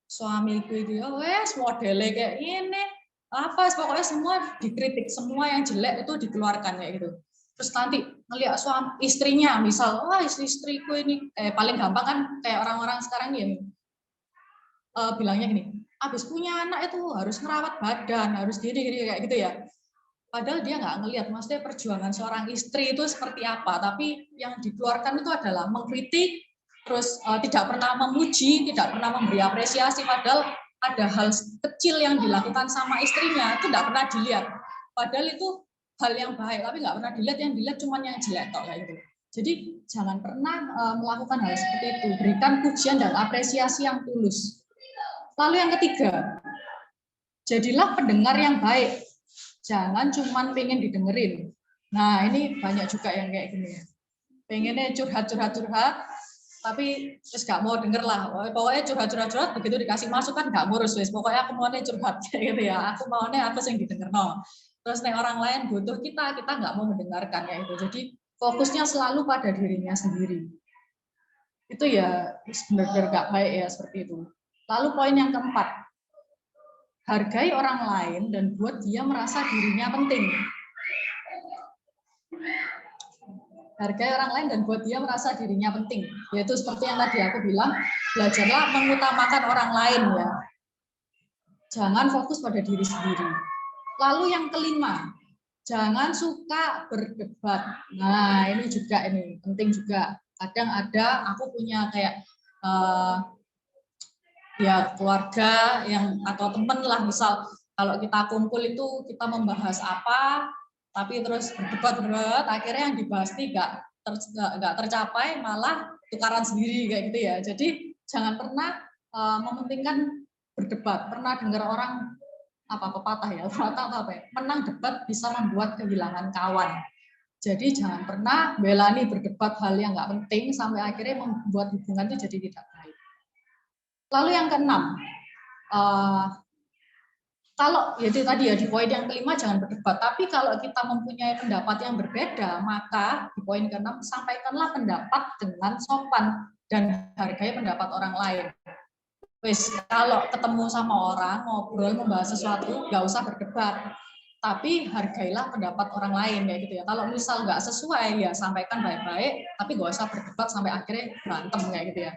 suamiku itu ya wes modelnya kayak ini. Apa pokoknya semua dikritik, semua yang jelek itu dikeluarkan kayak gitu. Terus nanti ngeliat suami istrinya misal, wah istriku ini paling gampang kan kayak orang-orang sekarang ini bilangnya gini, habis punya anak itu harus merawat badan, harus gini kayak gitu ya. Padahal dia nggak ngelihat, maksudnya perjuangan seorang istri itu seperti apa. Tapi yang dikeluarkan itu adalah mengkritik, terus tidak pernah memuji, tidak pernah memberi apresiasi. Padahal ada hal kecil yang dilakukan sama istrinya itu tidak pernah dilihat. Padahal itu hal yang baik, tapi nggak pernah dilihat. Yang dilihat cuma yang jelek kok kayak gitu. Jadi jangan pernah melakukan hal seperti itu. Berikan pujian dan apresiasi yang tulus. Lalu yang ketiga, jadilah pendengar yang baik. Jangan cuma pengen didengerin. Nah ini banyak juga yang kayak gini ya. Pengennya curhat, tapi terus gak mau denger lah. Pokoknya curhat, begitu dikasih masukan gak ngurus. Pokoknya aku maunya curhat gitu ya. Aku maunya aku yang didengar. No. Terus nih orang lain butuh kita gak mau mendengarkan ya itu. Jadi fokusnya selalu pada dirinya sendiri. Itu ya benar-benar gak baik ya seperti itu. Lalu poin yang keempat. Hargai orang lain dan buat dia merasa dirinya penting. Hargai orang lain dan buat dia merasa dirinya penting. Yaitu seperti yang tadi aku bilang, belajarlah mengutamakan orang lain ya. Jangan fokus pada diri sendiri. Lalu yang kelima, jangan suka berdebat. Nah ini juga ini penting juga. Kadang ada aku punya kayak ya keluarga yang atau temen lah, misal kalau kita kumpul itu kita membahas apa tapi terus berdebat akhirnya yang dibahas ini nggak tercapai, malah tukaran sendiri kayak gitu ya. Jadi jangan pernah mementingkan berdebat. Pernah dengar orang pepatah ya, apa ya? Menang debat bisa membuat kehilangan kawan. Jadi jangan pernah belani berdebat hal yang nggak penting sampai akhirnya membuat hubungan itu jadi tidak baik. Lalu yang keenam, kalau ya itu tadi ya di poin yang kelima jangan berdebat. Tapi kalau kita mempunyai pendapat yang berbeda, maka di poin keenam sampaikanlah pendapat dengan sopan dan hargai pendapat orang lain. Wes kalau ketemu sama orang ngobrol membahas sesuatu nggak usah berdebat. Tapi hargailah pendapat orang lain kayak gitu ya. Kalau misal nggak sesuai ya sampaikan baik-baik, tapi nggak usah berdebat sampai akhirnya berantem kayak gitu ya.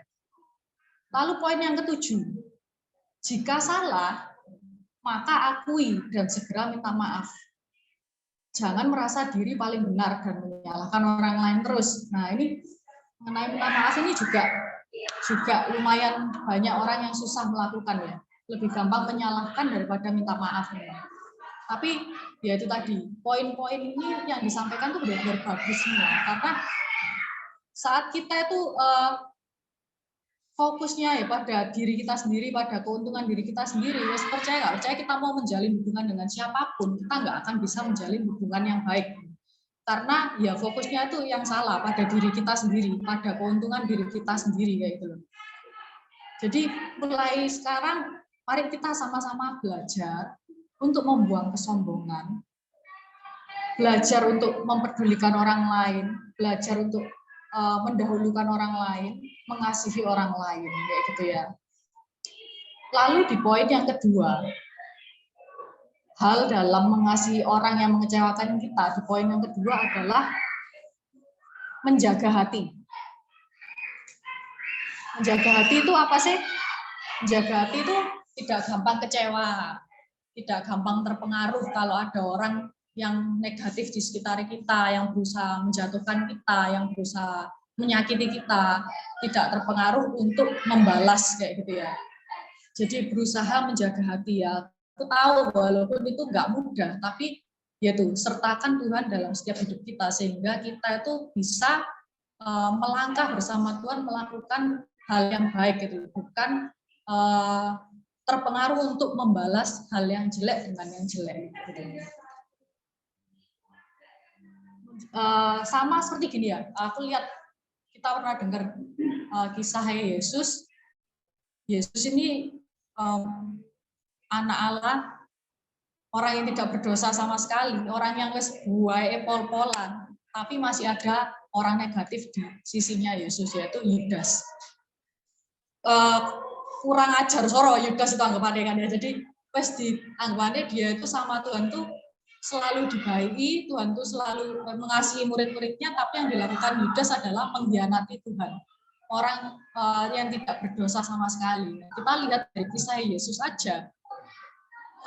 Lalu poin yang ketujuh, jika salah maka akui dan segera minta maaf. Jangan merasa diri paling benar dan menyalahkan orang lain terus. Nah ini mengenai minta maaf ini juga lumayan banyak orang yang susah melakukan ya. Lebih gampang menyalahkan daripada minta maaf. Ya. Tapi ya itu tadi, poin-poin ini yang disampaikan itu benar-benar bagus semua. Karena saat kita itu fokusnya ya pada diri kita sendiri, pada keuntungan diri kita sendiri, ya percaya nggak percaya kita mau menjalin hubungan dengan siapapun, kita nggak akan bisa menjalin hubungan yang baik. Karena ya fokusnya itu yang salah pada diri kita sendiri, pada keuntungan diri kita sendiri kayak gitu. Jadi mulai sekarang mari kita sama-sama belajar untuk membuang kesombongan, belajar untuk mempedulikan orang lain, belajar untuk mendahulukan orang lain, mengasihi orang lain, kayak gitu ya. Lalu di poin yang kedua, hal dalam mengasihi orang yang mengecewakan kita, di poin yang kedua adalah menjaga hati. Menjaga hati itu apa sih? Menjaga hati itu tidak gampang kecewa, tidak gampang terpengaruh kalau ada orang yang negatif di sekitar kita, yang berusaha menjatuhkan kita, yang berusaha menyakiti kita, tidak terpengaruh untuk membalas kayak gitu ya. Jadi berusaha menjaga hati ya. Aku tahu walaupun itu nggak mudah, tapi ya tuh sertakan Tuhan dalam setiap hidup kita sehingga kita itu bisa melangkah bersama Tuhan melakukan hal yang baik gitu, bukan terpengaruh untuk membalas hal yang jelek dengan yang jelek. Sama seperti gini ya, aku lihat kita pernah dengar kisah Yesus. Yesus ini anak Allah, orang yang tidak berdosa sama sekali, orang yang wis buahe pol-polan, tapi masih ada orang negatif di sisinya Yesus, yaitu Yudas. Kurang ajar soro Yudas itu anggapannya kan ya. Jadi pas dianggapannya dia itu sama Tuhan tuh selalu dibaiki, Tuhan tuh selalu mengasihi murid-muridnya, tapi yang dilakukan Yudas adalah mengkhianati Tuhan. Orang yang tidak berdosa sama sekali. Kita lihat dari kisah Yesus aja.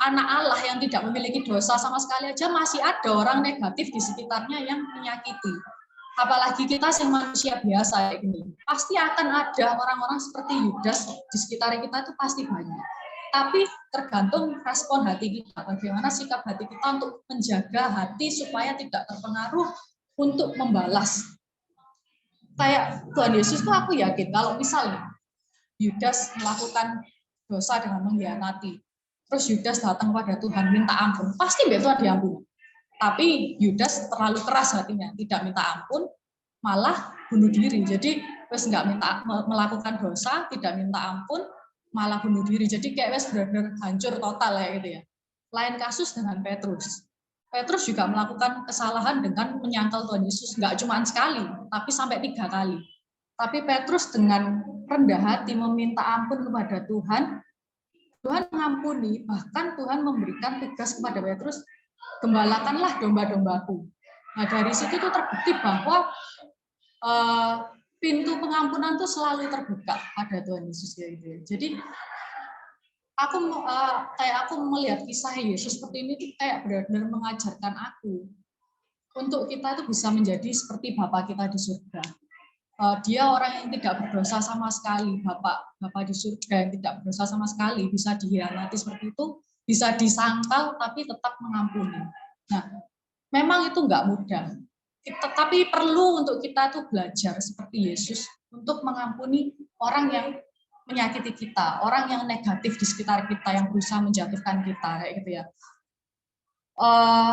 Anak Allah yang tidak memiliki dosa sama sekali aja masih ada orang negatif di sekitarnya yang menyakiti. Apalagi kita yang manusia biasa ini, pasti akan ada orang-orang seperti Yudas di sekitar kita itu pasti banyak. Tapi tergantung respon hati kita, bagaimana sikap hati kita untuk menjaga hati supaya tidak terpengaruh untuk membalas. Kayak Tuhan Yesus tuh aku yakin kalau misalnya Yudas melakukan dosa dengan mengkhianati, terus Yudas datang kepada Tuhan minta ampun, pasti Tuhan diampuni. Tapi Yudas terlalu keras hatinya, tidak minta ampun, malah bunuh diri. Jadi wes nggak minta melakukan dosa, tidak minta ampun, malah bunuh diri. Jadi kayak wes benar-benar hancur total ya gitu ya. Lain kasus dengan Petrus. Petrus juga melakukan kesalahan dengan menyangkal Tuhan Yesus, nggak cuma sekali, tapi sampai 3 kali. Tapi Petrus dengan rendah hati meminta ampun kepada Tuhan, Tuhan mengampuni, bahkan Tuhan memberikan tugas kepada Petrus, gembalakanlah domba-dombaku. Nah dari situ tuh terbukti bahwa pintu pengampunan tuh selalu terbuka pada Tuhan Yesus gitu. Jadi aku melihat kisah Yesus seperti ini tuh kayak benar-benar mengajarkan aku untuk kita tuh bisa menjadi seperti Bapa kita di surga. Dia orang yang tidak berdosa sama sekali, Bapa di surga yang tidak berdosa sama sekali, bisa dikhianati seperti itu, bisa disangkal tapi tetap mengampuni. Nah, memang itu nggak mudah. Tapi perlu untuk kita tuh belajar seperti Yesus untuk mengampuni orang yang menyakiti kita, orang yang negatif di sekitar kita yang berusaha menjatuhkan kita kayak gitu ya.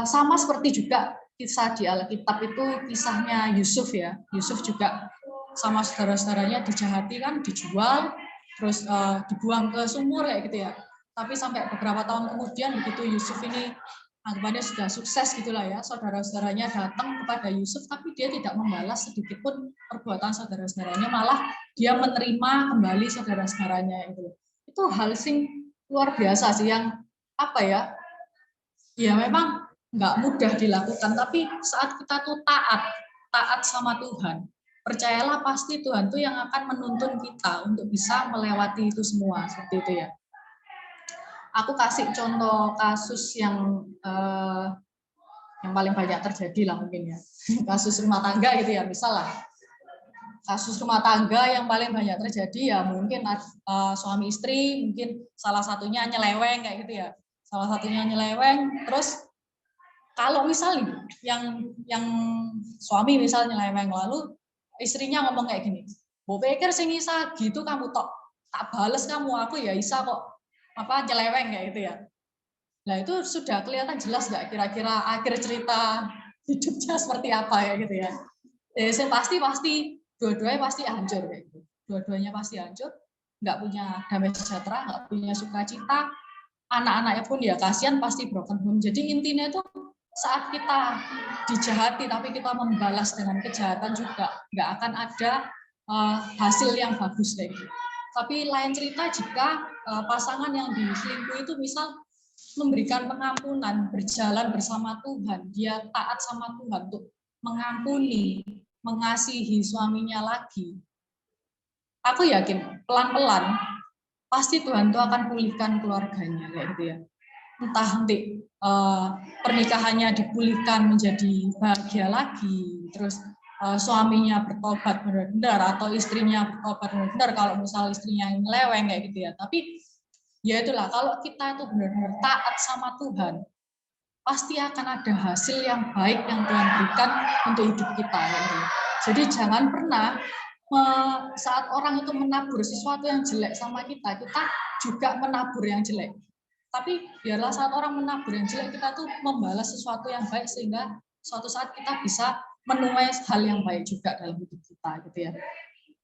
Sama seperti juga kisah di Alkitab itu kisahnya Yusuf ya. Yusuf juga sama saudara-saudaranya dijahati kan, dijual, terus dibuang ke sumur kayak gitu ya. Tapi sampai beberapa tahun kemudian begitu Yusuf ini anggapannya sudah sukses gitulah ya, saudara-saudaranya datang kepada Yusuf, tapi dia tidak membalas sedikit pun perbuatan saudara-saudaranya, malah dia menerima kembali saudara-saudaranya itu. Itu hal sing luar biasa sih yang apa ya? Ya memang nggak mudah dilakukan, tapi saat kita tuh taat sama Tuhan, percayalah pasti Tuhan tuh yang akan menuntun kita untuk bisa melewati itu semua seperti itu ya. Aku kasih contoh kasus yang paling banyak terjadi lah mungkin ya, kasus rumah tangga gitu ya, misal lah kasus rumah tangga yang paling banyak terjadi ya mungkin suami istri, mungkin salah satunya nyeleweng kayak gitu ya, salah satunya nyeleweng, terus kalau misalnya yang suami misalnya nyeleweng, lalu istrinya ngomong kayak gini, "Bo pikir sing isa gitu kamu tok, tak bales kamu, aku ya isa kok nyeleweng kayak gitu ya." Nah itu sudah kelihatan jelas nggak kira-kira akhir cerita hidupnya seperti apa ya gitu ya. Saya pasti dua-duanya pasti hancur kayak gitu. Dua-duanya pasti hancur, nggak punya damai sejahtera, nggak punya sukacita. Anak-anaknya pun ya kasihan pasti broken home. Jadi intinya itu saat kita dijahati tapi kita membalas dengan kejahatan juga nggak akan ada hasil yang bagus kayak gitu. Tapi lain cerita jika pasangan yang diselingkuh itu misal memberikan pengampunan, berjalan bersama Tuhan, dia taat sama Tuhan untuk mengampuni, mengasihi suaminya lagi. Aku yakin pelan-pelan pasti Tuhan tuh akan pulihkan keluarganya kayak gitu ya. Entah nanti pernikahannya dipulihkan menjadi bahagia lagi, terus suaminya bertobat benar-benar atau istrinya bertobat benar-benar kalau misal istrinya nyeleweng kayak gitu ya. Tapi ya itulah, kalau kita itu benar-benar taat sama Tuhan, pasti akan ada hasil yang baik yang Tuhan berikan untuk hidup kita. Gitu. Jadi jangan pernah saat orang itu menabur sesuatu yang jelek sama kita juga menabur yang jelek. Tapi biarlah saat orang menabur yang jelek, kita tuh membalas sesuatu yang baik sehingga suatu saat kita bisa menuai hal yang baik juga dalam hidup kita, gitu ya.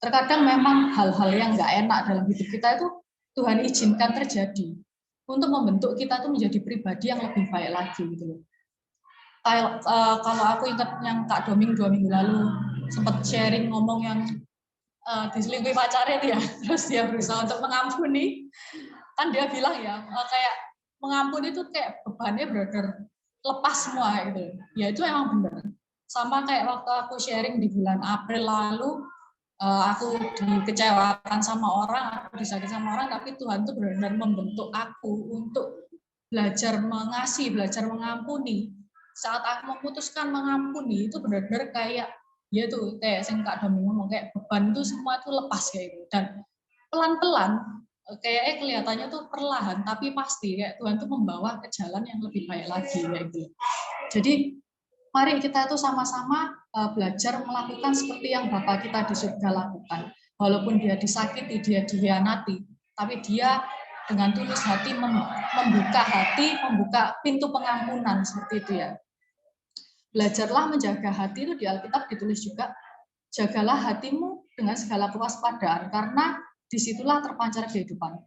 Terkadang memang hal-hal yang nggak enak dalam hidup kita itu Tuhan izinkan terjadi untuk membentuk kita tuh menjadi pribadi yang lebih baik lagi, gitu loh. Kalau aku ingat yang Kak Doming 2 minggu lalu sempat sharing ngomong yang diselingkuhi pacarnya dia, terus dia berusaha untuk mengampuni, kan dia bilang ya kayak mengampuni itu kayak bebannya benar-benar lepas semua gitu. Ya itu emang benar. Sama kayak waktu aku sharing di bulan April lalu, aku dikecewakan sama orang, aku disakiti sama orang, tapi Tuhan tuh benar-benar membentuk aku untuk belajar mengasihi, belajar mengampuni. Saat aku memutuskan mengampuni itu benar-benar kayak ya tuh kayak sing Kak Domi ngomong, kayak beban itu semua itu lepas kayak gitu. Dan pelan-pelan kayaknya kelihatannya tuh perlahan tapi pasti kayak Tuhan tuh membawa ke jalan yang lebih baik lagi kayak gitu. Jadi mari kita tuh sama-sama belajar melakukan seperti yang Bapa kita di surga lakukan. Walaupun dia disakiti, dia dikhianati, tapi dia dengan tulus hati membuka pintu pengampunan seperti itu ya. Belajarlah menjaga hati, itu di Alkitab ditulis juga, jagalah hatimu dengan segala kewaspadaan, karena disitulah terpancar kehidupan.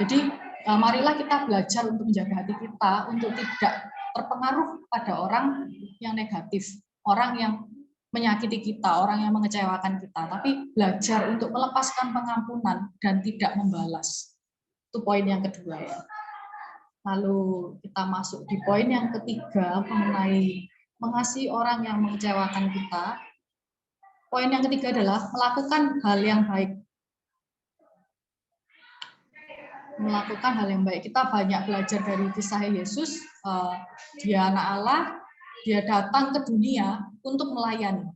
Jadi marilah kita belajar untuk menjaga hati kita, untuk tidak terpengaruh pada orang yang negatif, orang yang menyakiti kita, orang yang mengecewakan kita, tapi belajar untuk melepaskan pengampunan dan tidak membalas. Itu poin yang kedua ya. Lalu kita masuk di poin yang ketiga mengenai mengasihi orang yang mengecewakan kita. Poin yang ketiga adalah melakukan hal yang baik. Melakukan hal yang baik. Kita banyak belajar dari kisah Yesus. Dia anak Allah, dia datang ke dunia untuk melayani.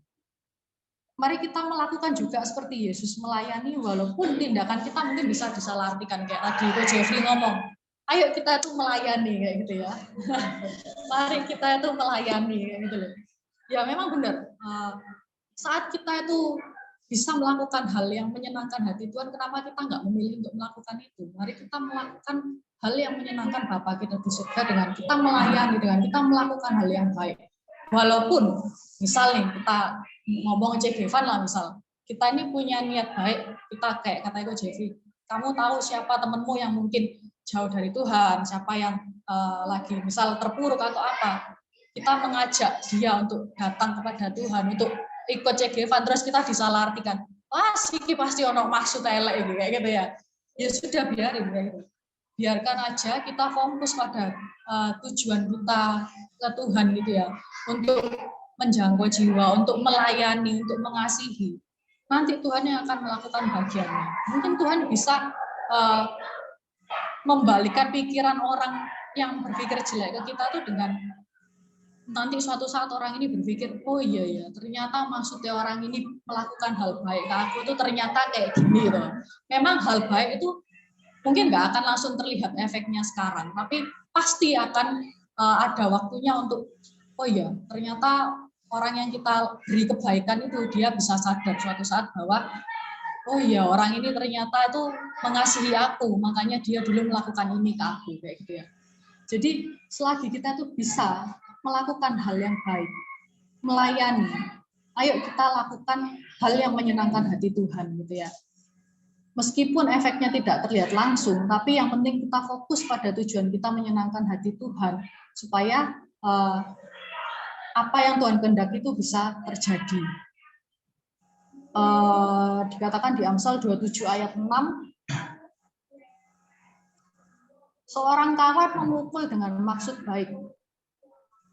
Mari kita melakukan juga seperti Yesus melayani, walaupun tindakan kita mungkin bisa disalahartikan. Kayak tadi Ko Jeffrey ngomong, ayo kita itu melayani kayak gitu ya. Mari kita itu melayani kayak gitu loh. Ya memang benar. Saat kita itu bisa melakukan hal yang menyenangkan hati Tuhan, kenapa kita nggak memilih untuk melakukan itu? Mari kita melakukan hal yang menyenangkan Bapa kita di surga dengan kita melayani, dengan kita melakukan hal yang baik. Walaupun misal nih kita ngomong Cek Evan lah misal, kita ini punya niat baik, kita kayak kata itu Jevi, kamu tahu siapa temanmu yang mungkin jauh dari Tuhan, siapa yang lagi misal terpuruk atau apa, kita mengajak dia untuk datang kepada Tuhan, untuk ikut Cek Evan, terus kita disalahartikan, wah Siki pasti ono maksud elek ini kayak gitu ya. Ya sudah biarin kayak gitu. Biarkan aja kita fokus pada tujuan kita ke Tuhan gitu ya, untuk menjangkau jiwa, untuk melayani, untuk mengasihi. Nanti Tuhan yang akan melakukan bagiannya. Mungkin Tuhan bisa membalikkan pikiran orang yang berpikir jelek ke kita tuh dengan nanti suatu saat orang ini berpikir, oh iya ya, ternyata maksudnya orang ini melakukan hal baik ke aku tuh ternyata kayak gini loh. Memang hal baik itu mungkin nggak akan langsung terlihat efeknya sekarang, tapi pasti akan ada waktunya untuk, oh iya, ternyata orang yang kita beri kebaikan itu dia bisa sadar suatu saat bahwa, oh iya, orang ini ternyata itu mengasihi aku, makanya dia dulu melakukan ini ke aku, kayak gitu ya. Jadi selagi kita tuh bisa melakukan hal yang baik, melayani, ayo kita lakukan hal yang menyenangkan hati Tuhan gitu ya. Meskipun efeknya tidak terlihat langsung, tapi yang penting kita fokus pada tujuan kita menyenangkan hati Tuhan, supaya apa yang Tuhan kehendaki itu bisa terjadi. Dikatakan di Amsal 27 ayat 6, seorang kawan memukul dengan maksud baik,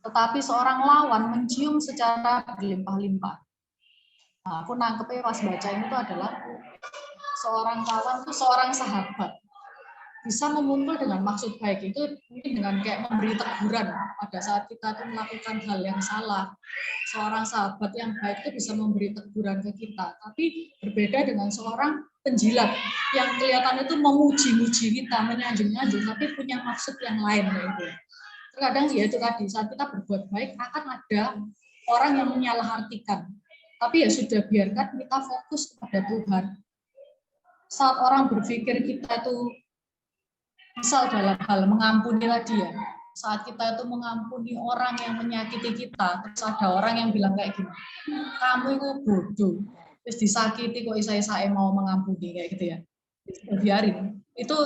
tetapi seorang lawan mencium secara berlimpah-limpah. Nah, aku nangkepnya pas baca ini tuh adalah seorang kawan itu seorang sahabat bisa memukul dengan maksud baik, itu mungkin dengan kayak memberi teguran pada saat kita tuh melakukan hal yang salah. Seorang sahabat yang baik itu bisa memberi teguran ke kita, tapi berbeda dengan seorang penjilat yang kelihatan itu memuji-muji kita, menyanjung-nyanjung, tapi punya maksud yang lain gitu. Terkadang ya itu tadi, saat kita berbuat baik akan ada orang yang menyalahartikan, tapi ya sudah, biarkan kita fokus kepada Tuhan. Saat orang berpikir kita itu misal dalam hal mengampuni tadi ya, saat kita itu mengampuni orang yang menyakiti kita, terus ada orang yang bilang kayak gini, kamu itu bodoh, terus disakiti kok saya mau mengampuni kayak gitu ya, biarin. Itu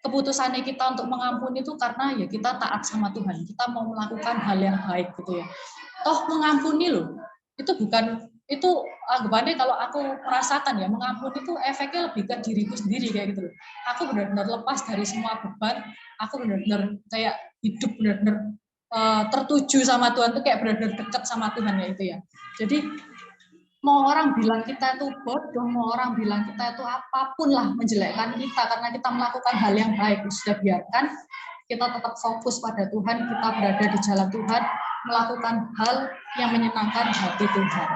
keputusannya kita untuk mengampuni itu karena ya kita taat sama Tuhan, kita mau melakukan hal yang baik gitu ya. Toh mengampuni loh, itu bukan, itu anggapannya kalau aku merasakan ya, mengampuni itu efeknya lebih ke diriku sendiri kayak gitu loh. Aku benar-benar lepas dari semua beban, aku benar-benar kayak hidup benar-benar tertuju sama Tuhan, tuh kayak benar-benar dekat sama Tuhan ya itu ya. Jadi mau orang bilang kita itu bodoh, mau orang bilang kita itu apapun lah menjelekkan kita karena kita melakukan hal yang baik, sudah biarkan kita tetap fokus pada Tuhan, kita berada di jalan Tuhan, melakukan hal yang menyenangkan hati Tuhan.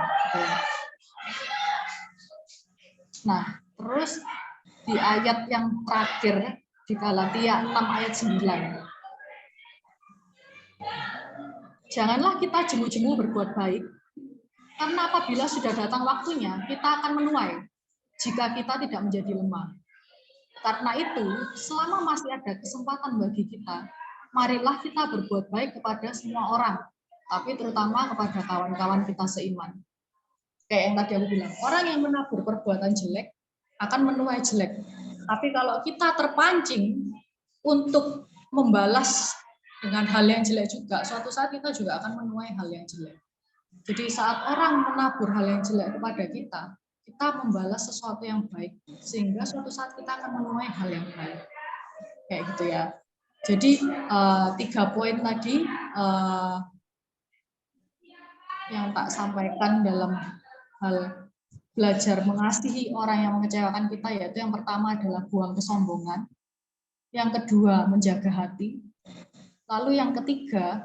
Nah, terus di ayat yang terakhir di Galatia 6 ayat 9. Janganlah kita jemu-jemu berbuat baik, karena apabila sudah datang waktunya, kita akan menuai jika kita tidak menjadi lemah. Karena itu, selama masih ada kesempatan bagi kita, marilah kita berbuat baik kepada semua orang, tapi terutama kepada kawan-kawan kita seiman. Kayak yang tadi aku bilang, orang yang menabur perbuatan jelek akan menuai jelek. Tapi kalau kita terpancing untuk membalas dengan hal yang jelek juga, suatu saat kita juga akan menuai hal yang jelek. Jadi saat orang menabur hal yang jelek kepada kita, kita membalas sesuatu yang baik, sehingga suatu saat kita akan menuai hal yang baik. Kayak gitu ya. Jadi 3 poin tadi yang tak sampaikan dalam hal belajar mengasihi orang yang mengecewakan kita, yaitu yang pertama adalah buang kesombongan, yang kedua menjaga hati, lalu yang ketiga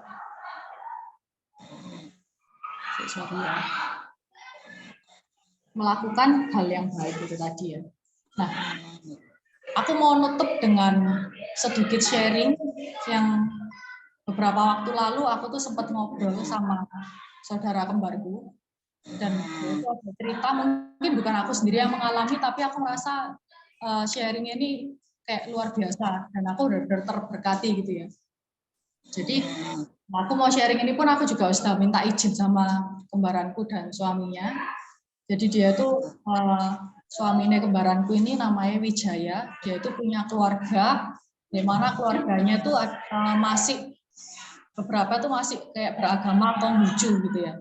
melakukan hal yang baik itu tadi ya. Nah, aku mau nutup dengan sedikit sharing yang beberapa waktu lalu aku tuh sempat ngobrol sama saudara kembarku. Dan itu ada cerita, mungkin bukan aku sendiri yang mengalami, tapi aku merasa sharingnya ini kayak luar biasa dan aku udah terberkati gitu ya. Jadi aku mau sharing ini pun aku juga sudah minta izin sama kembaranku dan suaminya. Jadi dia tuh suaminya kembaranku ini namanya Wijaya. Dia itu punya keluarga di mana keluarganya tuh masih beberapa tuh masih kayak beragama Konghucu gitu ya.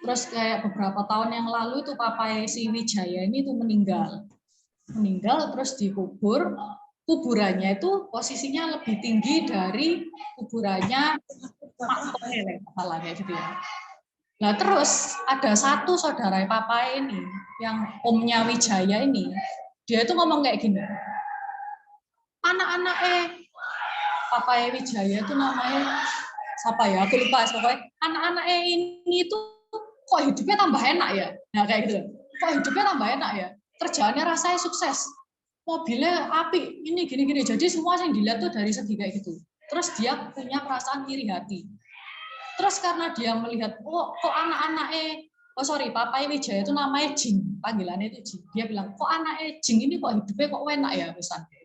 Terus kayak beberapa tahun yang lalu itu papai si Wijaya ini tuh meninggal terus dikubur. Kuburannya itu posisinya lebih tinggi dari kuburannya Pak Tone masalah kayak gitu ya. Nah terus ada satu saudara papa ini yang omnya Wijaya ini, dia itu ngomong kayak gini, anak-anak papa Wijaya itu namanya siapa ya, aku lupa pokoknya anak-anak ini tuh kok hidupnya tambah enak ya, nah kayak gitu, kok hidupnya tambah enak ya, kerjaannya rasanya sukses, mobilnya api, ini gini-gini, jadi semua yang dilihat tuh dari segi kayak gitu. Terus dia punya perasaan iri hati. Terus karena dia melihat, oh kok anak-anaknya, Papa Wijaya itu namanya Jing, panggilannya itu Jing. Dia bilang, kok anaknya Jing ini kok hidupnya kok enak ya, misalnya.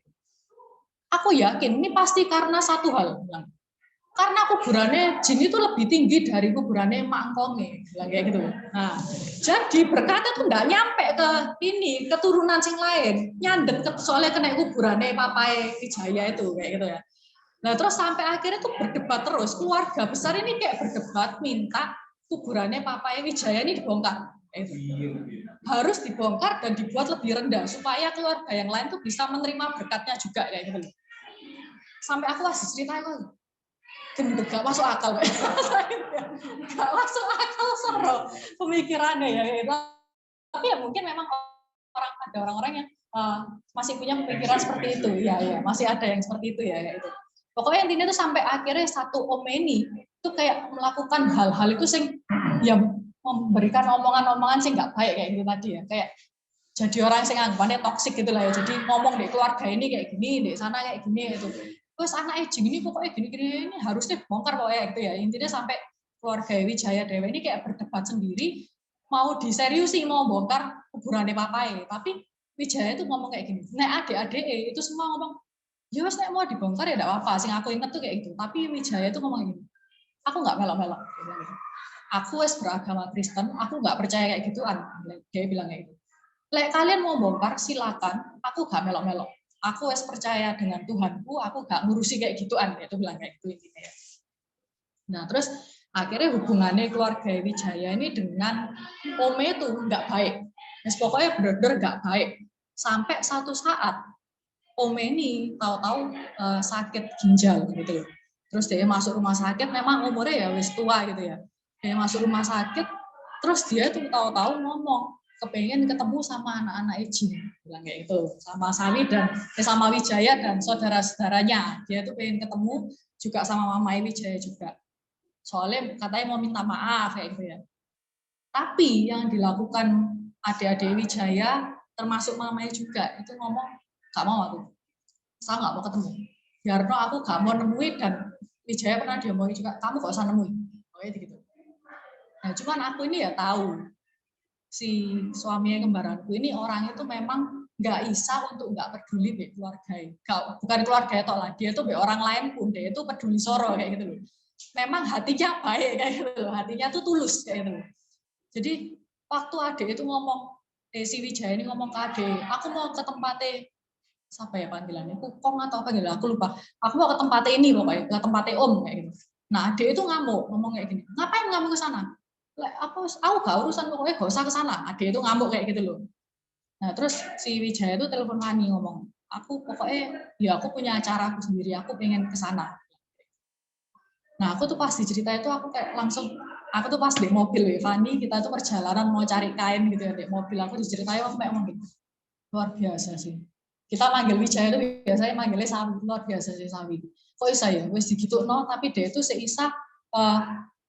Aku yakin ini pasti karena satu hal, bilang. Karena kuburannya Jing itu lebih tinggi dari kuburannya Mak Engkonge, bilang kayak gitu. Nah, jadi berkatnya tuh nggak nyampe ke ini keturunan sing lain, nyandet soalnya kena kuburannya Papa Wijaya itu kayak gitu ya. Nah terus sampai akhirnya tuh berdebat terus, keluarga besar ini kayak berdebat minta kuburannya Papa Wijaya ini dibongkar. Harus dibongkar dan dibuat lebih rendah supaya keluarga yang lain tuh bisa menerima berkatnya juga kayak gitu. Sampai aku kasih cerita itu, gendut gak masuk akal, gak masuk akal seru pemikirannya ya. Tapi ya mungkin memang ada orang-orang yang masih punya pemikiran seperti itu, ya masih ada yang seperti itu ya itu. Pokoknya intinya tuh sampai akhirnya satu om ini tuh kayak melakukan hal-hal itu sing yang memberikan omongan-omongan sing nggak baik kayak gitu tadi ya, kayak jadi orang sing anggapannya toksik gitu lah ya, jadi ngomong di keluarga ini kayak gini, di sana kayak gini itu. Terus anak Ejing ini pokoknya gini-gini ini harusnya bongkar pokoknya gitu ya. Intinya sampai keluarga Wijaya Dewa ini kayak berdebat sendiri mau diseriusi mau bongkar kuburannya papai, tapi Wijaya itu ngomong kayak gini, nek adik-adik itu semua ngomong ya wes nek mau dibongkar ya enggak apa-apa, sing aku inget tuh kayak gitu. Tapi Wijaya itu ngomong gini, aku enggak melok-melok. Aku wes beragama Kristen, aku enggak percaya kayak gituan. Dia bilang kayak gitu. Lek kalian mau bongkar silakan, aku enggak melok-melok. Aku wes percaya dengan Tuhanku, aku enggak ngurusi kayak gituan. Dia tuh bilang kayak gitu intinya. Nah, terus akhirnya hubungannya keluarga Wijaya ini dengan Ome itu enggak baik. Nah, pokoknya benar-benar enggak baik. Sampai satu saat Ome ini tahu-tahu sakit ginjal gitu. Terus dia masuk rumah sakit, memang umurnya ya wis tua gitu ya. Dia masuk rumah sakit, terus dia tuh tahu-tahu ngomong, kepengen ketemu sama anak-anak Ejing, bilang kayak gitu, sama Sawi dan sama Wijaya dan saudara-saudaranya. Dia tuh pengen ketemu juga sama Mama Wijaya juga. Soalnya katanya mau minta maaf kayak gitu ya. Tapi yang dilakukan adik-adik Wijaya, termasuk mamanya juga, itu ngomong, gak mau aku, saya nggak mau ketemu. Biarno aku gak mau nemuin, dan Wijaya pernah dia mau juga, kamu gak usah nemuin. Pokoknya gitu. Nah, cuman aku ini ya tahu, si suaminya kembaranku ini orang itu memang nggak bisa untuk nggak peduli be keluarga. Bukan keluarga itu lah, dia tuh be orang lain pun dia itu peduli soro kayak gitu loh. Memang hatinya baik kayak gitu loh, hatinya tuh tulus kayak gitu loh. Jadi waktu adik itu ngomong, si Wijaya ini ngomong ke adik, aku mau ke tempatnya siapa ya panggilannya, Kukong atau apa gitu, aku lupa. Aku mau ke tempatnya ini pokoknya, ke tempatnya Om kayak gitu. Nah adik itu ngamuk, ngomong kayak gini, ngapain kamu ke sana? Aku gak urusan, pokoknya gak usah ke sana. Adik itu ngamuk kayak gitu loh. Nah terus si Wijaya itu telepon Mani ngomong, aku pokoknya ya aku punya acara aku sendiri, aku pengen ke sana. Nah aku tuh pas dicerita itu aku kayak langsung, aku tuh pas di mobil ya, Fani kita tuh perjalanan mau cari kain gitu ya, di mobil aku diceritain aku kayak ngomong, luar biasa sih. Kita manggil Wijaya itu biasanya manggilnya Sawi, luar biasa sih Sawi. Kok bisa ya, wis digitu no, tapi dia itu seisa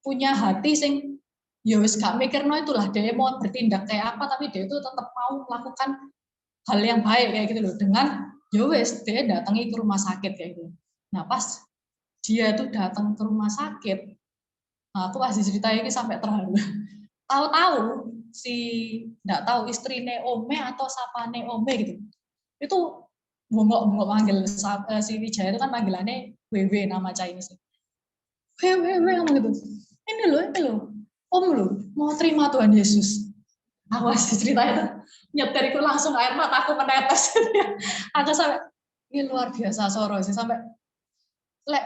punya hati sing ya wis gak mikir no itulah, dia mau bertindak kayak apa, tapi dia itu tetap mau melakukan hal yang baik kayak gitu loh, dengan ya wis dia datangi ke rumah sakit kayak gitu. Nah pas dia tuh datang ke rumah sakit, nah aku pasti cerita ini sampai terharu. Tahu-tahu si nggak tahu istrine Ome atau sapane Ome gitu. Itu bongok manggil si Wijaya itu kan panggilannya WW nama Chinese. WW ngomong gitu. Ini loh. Om loh mau terima Tuhan Yesus. Awas ceritanya nyetir itu langsung air mata aku menetes. Aku sampai ini luar biasa soro sih sampai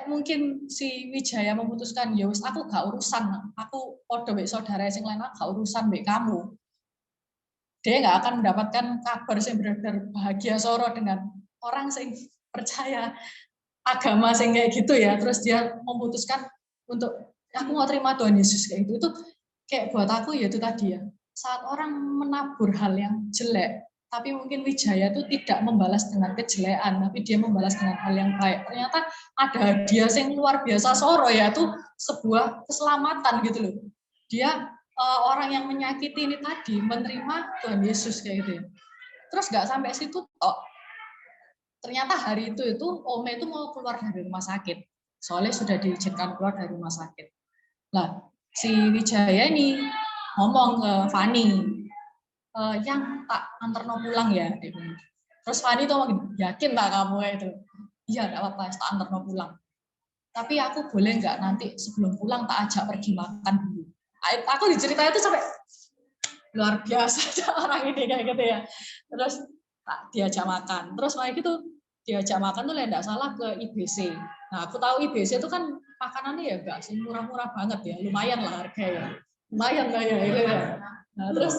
mungkin si Wijaya memutuskan ya wis aku gak urusan, aku podo mbek saudara sing lain gak urusan mbek kamu. Dia nggak akan mendapatkan kabar yang benar-benar bahagia soro dengan orang sing percaya agama sing kayak gitu ya. Terus dia memutuskan untuk aku mau terima Tuhan Yesus kayak gitu. Itu kayak buat aku ya itu tadi ya. Saat orang menabur hal yang jelek, tapi mungkin Wijaya itu tidak membalas dengan kejelekan, tapi dia membalas dengan hal yang baik. Ternyata ada hadiah yang luar biasa soro ya, itu sebuah keselamatan gitu loh. Dia orang yang menyakiti ini tadi menerima Tuhan Yesus kayak gitu ya. Terus nggak sampai situ tok. Ternyata hari itu Ome itu mau keluar dari rumah sakit. Soalnya sudah diizinkan keluar dari rumah sakit. Nah, si Wijaya ini ngomong ke Fani, yang tak anterno pulang ya. Terus Fani tuh ngomong, yakin tak kamu itu? Iya, nggak apa-apa, tak anterno pulang. Tapi aku boleh nggak nanti sebelum pulang tak ajak pergi makan dulu. Aku diceritain itu sampai luar biasa orang ini kayak gitu ya. Terus tak diajak makan. Terus kayak gitu diajak makan tuh nggak salah ke IBC. Nah aku tahu IBC itu kan makanannya ya nggak sih murah-murah banget ya, lumayan lah harganya. Lumayan lah ya itu ya. Nah terus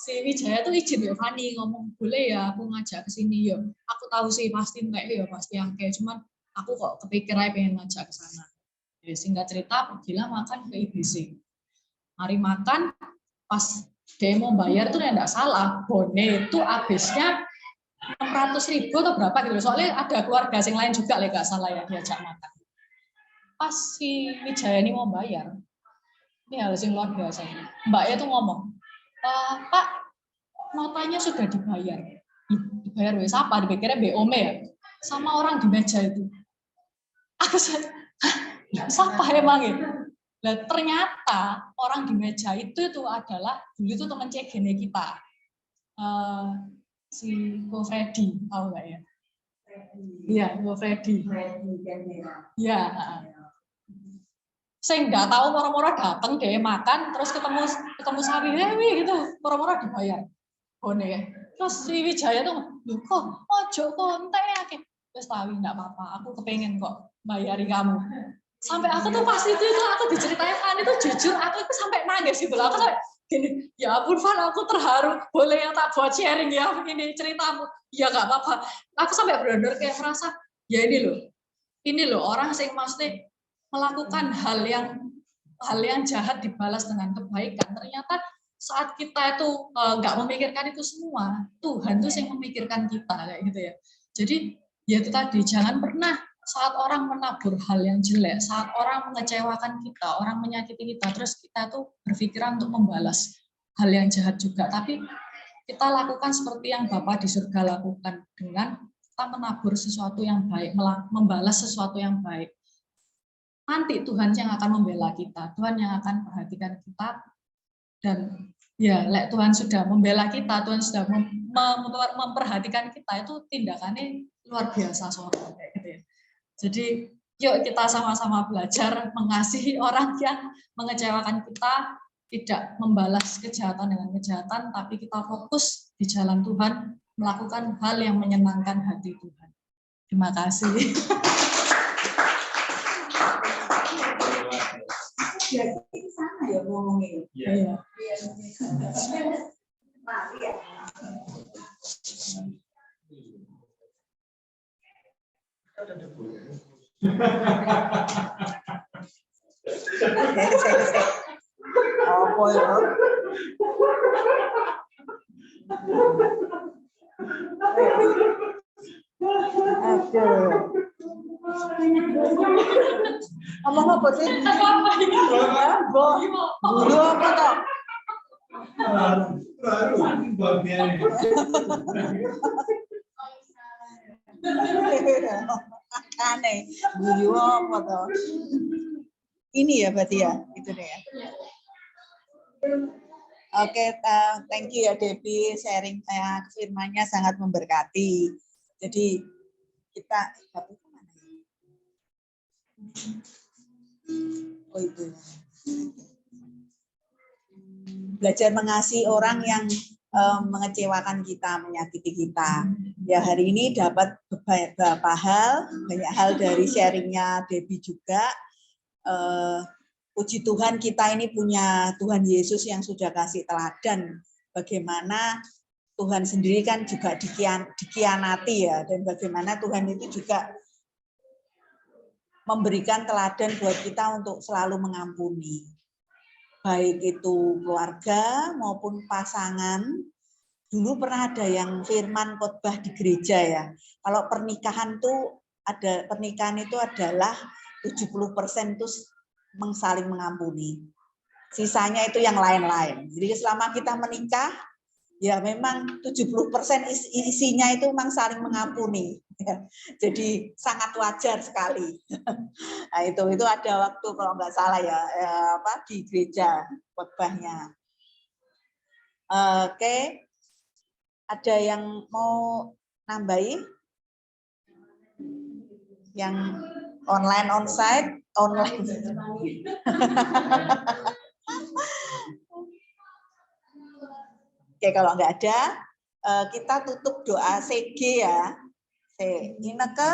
si Wijaya tuh izin ya Fani ngomong boleh ya aku ngajak ke sini ya. Aku tahu sih pasti kayak ya pasti yang kayak cuman aku kok kepikiran pengen ngajak ke sana. Jadi singkat cerita pergilah makan ke IBC. Mari makan pas dia mau bayar tuh enggak salah bone itu habisnya 600.000 atau berapa gitu. Soalnya ada keluarga yang lain juga lah nggak salah ya diajak makan. Pas si Wijaya ini mau bayar, ini hal yang luar biasa. Mbaknya tuh ngomong, Pak, notanya sudah dibayar. Dibayar wes apa? Dipikirnya BOM ya? Sama orang di meja itu. Aku siapa emang itu? Nah, ternyata orang di meja itu adalah dulu itu teman cegene kita. Si Ko Freddy, tahu nggak ya? Iya, Ko Freddy. Iya. Saya nggak tahu moro-moro datang deh makan terus ketemu Sawi gitu moro-moro dibayar bone ya. Terus si Wijaya tuh kok ojo kontek ya terus Sawi nggak apa-apa aku kepengen kok bayari kamu sampai aku tuh pas itu aku diceritain Fan itu jujur aku itu sampai nangis gitu loh. Aku sampai gini ya ampun Fan aku terharu boleh yang tak buat sharing ya ini ceritamu ya nggak apa-apa aku sampai benar-benar kayak merasa ya ini loh orang sing maksudnya melakukan hal yang jahat dibalas dengan kebaikan. Ternyata saat kita itu nggak memikirkan itu semua, Tuhan tuh yang memikirkan kita kayak gitu ya. Jadi ya itu tadi jangan pernah saat orang menabur hal yang jelek, saat orang mengecewakan kita, orang menyakiti kita, terus kita tuh berpikiran untuk membalas hal yang jahat juga. Tapi kita lakukan seperti yang Bapa di surga lakukan dengan kita menabur sesuatu yang baik, membalas sesuatu yang baik. Nanti Tuhan yang akan membela kita, Tuhan yang akan perhatikan kita, dan ya, Tuhan sudah membela kita, Tuhan sudah memperhatikan kita, itu tindakannya luar biasa soalnya kayak gitu ya. Jadi yuk kita sama-sama belajar mengasihi orang yang mengecewakan kita, tidak membalas kejahatan dengan kejahatan, tapi kita fokus di jalan Tuhan, melakukan hal yang menyenangkan hati Tuhan. Terima kasih. Jadi di sana ya ngomongin. Iya. Apa ya? Aduh. Ngomong apa sih? Guru apa toh? Aneh. Guru apa toh? Ini ya berarti ya, itu deh ya. Oke, thank you ya Debbie, sharing firman-nya sangat memberkati. Jadi kita itu belajar mengasihi orang yang mengecewakan kita, menyakiti kita. Ya hari ini dapat beberapa hal, banyak hal dari sharingnya Debbie juga. Puji Tuhan kita ini punya Tuhan Yesus yang sudah kasih teladan bagaimana Tuhan sendiri kan juga dikhianati ya, dan bagaimana Tuhan itu juga memberikan teladan buat kita untuk selalu mengampuni. Baik itu keluarga maupun pasangan. Dulu pernah ada yang firman khotbah di gereja ya. Kalau pernikahan itu adalah 70% itu saling mengampuni. Sisanya itu yang lain-lain. Jadi selama kita menikah, ya memang 70% isinya itu memang saling mengampuni. Jadi sangat wajar sekali. Nah, itu ada waktu kalau nggak salah ya di gereja khotbahnya. Oke, ada yang mau nambahin? Yang online onsite, online. Oke, kalau nggak ada, kita tutup doa CG ya. Ineke?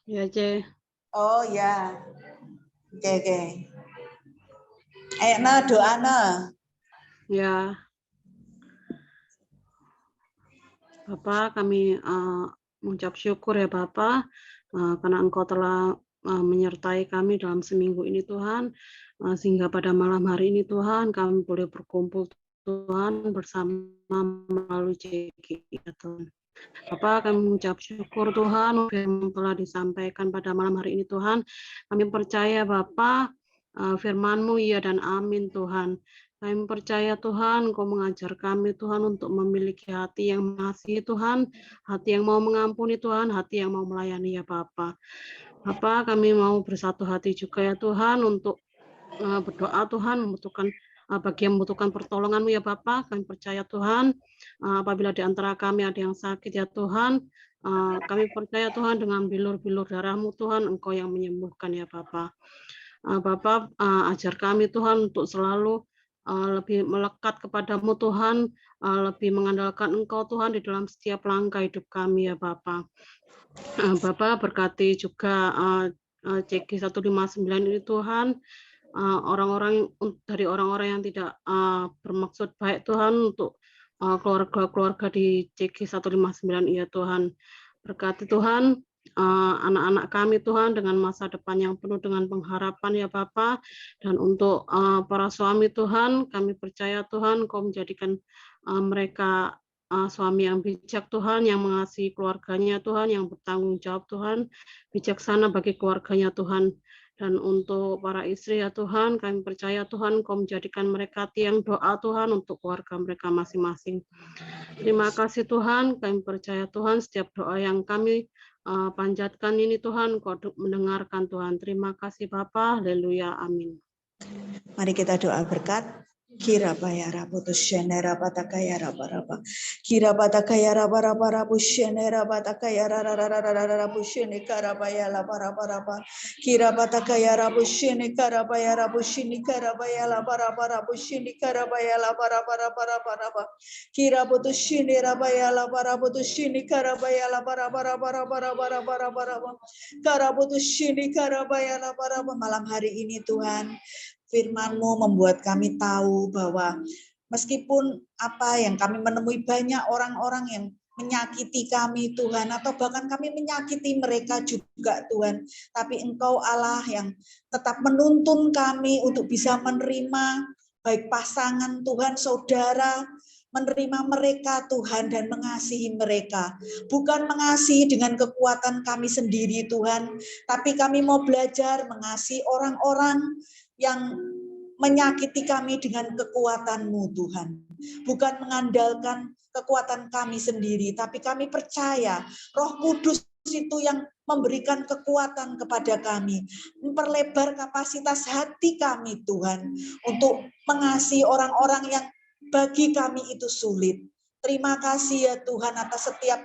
Ya, Ce. Oh ya. Oke. Ayo doa Ya. Bapak, kami mengucap syukur ya Bapak, karena Engkau telah menyertai kami dalam seminggu ini Tuhan, sehingga pada malam hari ini Tuhan kami boleh berkumpul Tuhan bersama melalui CG ya Tuhan. Bapak, kami mengucap syukur Tuhan firman telah disampaikan pada malam hari ini Tuhan. Kami percaya Bapak, firman-Mu ya dan amin Tuhan. Kami percaya Tuhan, Engkau mengajar kami Tuhan untuk memiliki hati yang mengasihi Tuhan, hati yang mau mengampuni Tuhan, hati yang mau melayani ya Bapak. Bapak, kami mau bersatu hati juga ya Tuhan untuk berdoa Tuhan, bagi yang membutuhkan pertolongan-Mu ya Bapak. Kami percaya Tuhan, apabila di antara kami ada yang sakit ya Tuhan, kami percaya Tuhan dengan bilur-bilur darah-Mu Tuhan, Engkau yang menyembuhkan ya Bapak. Bapak, ajar kami Tuhan untuk selalu lebih melekat kepadamu Tuhan, lebih mengandalkan Engkau Tuhan di dalam setiap langkah hidup kami ya Bapak. Bapak berkati juga CG 159 ini Tuhan, dari orang-orang yang tidak bermaksud baik Tuhan untuk keluarga-keluarga di CG 159 ya Tuhan. Berkati Tuhan anak-anak kami Tuhan dengan masa depan yang penuh dengan pengharapan ya Bapa, dan untuk para suami Tuhan, kami percaya Tuhan Kau menjadikan mereka suami yang bijak Tuhan, yang mengasihi keluarganya Tuhan, yang bertanggung jawab Tuhan, bijaksana bagi keluarganya Tuhan. Dan untuk para istri ya Tuhan, kami percaya Tuhan Kau menjadikan mereka tiang doa Tuhan untuk keluarga mereka masing-masing. Terima kasih Tuhan, kami percaya Tuhan setiap doa yang kami panjatkan ini Tuhan Kau mendengarkan Tuhan. Terima kasih Bapa, haleluya, amin. Mari kita doa berkat. Kira baya rabu tu shenera batakaya raba raba. Kira batakaya raba raba rabu shenera batakaya rara rara rara rabu shene karabaya raba raba raba. Kira batakaya rabu shene karabaya rabu shene karabaya raba raba rabu shene karabaya raba raba raba raba raba. Kira butu shene rabaya raba rabu tu shene karabaya raba raba raba raba raba raba raba raba. Karabutu shene karabaya raba raba. Malam hari ini Tuhan, firman-Mu membuat kami tahu bahwa meskipun apa yang kami menemui banyak orang-orang yang menyakiti kami Tuhan, atau bahkan kami menyakiti mereka juga Tuhan, tapi Engkau Allah yang tetap menuntun kami untuk bisa menerima baik pasangan Tuhan, saudara, menerima mereka Tuhan dan mengasihi mereka. Bukan mengasihi dengan kekuatan kami sendiri Tuhan, tapi kami mau belajar mengasihi orang-orang yang menyakiti kami dengan kekuatan-Mu Tuhan. Bukan mengandalkan kekuatan kami sendiri, tapi kami percaya Roh Kudus itu yang memberikan kekuatan kepada kami, memperlebar kapasitas hati kami Tuhan, untuk mengasihi orang-orang yang bagi kami itu sulit. Terima kasih ya Tuhan atas setiap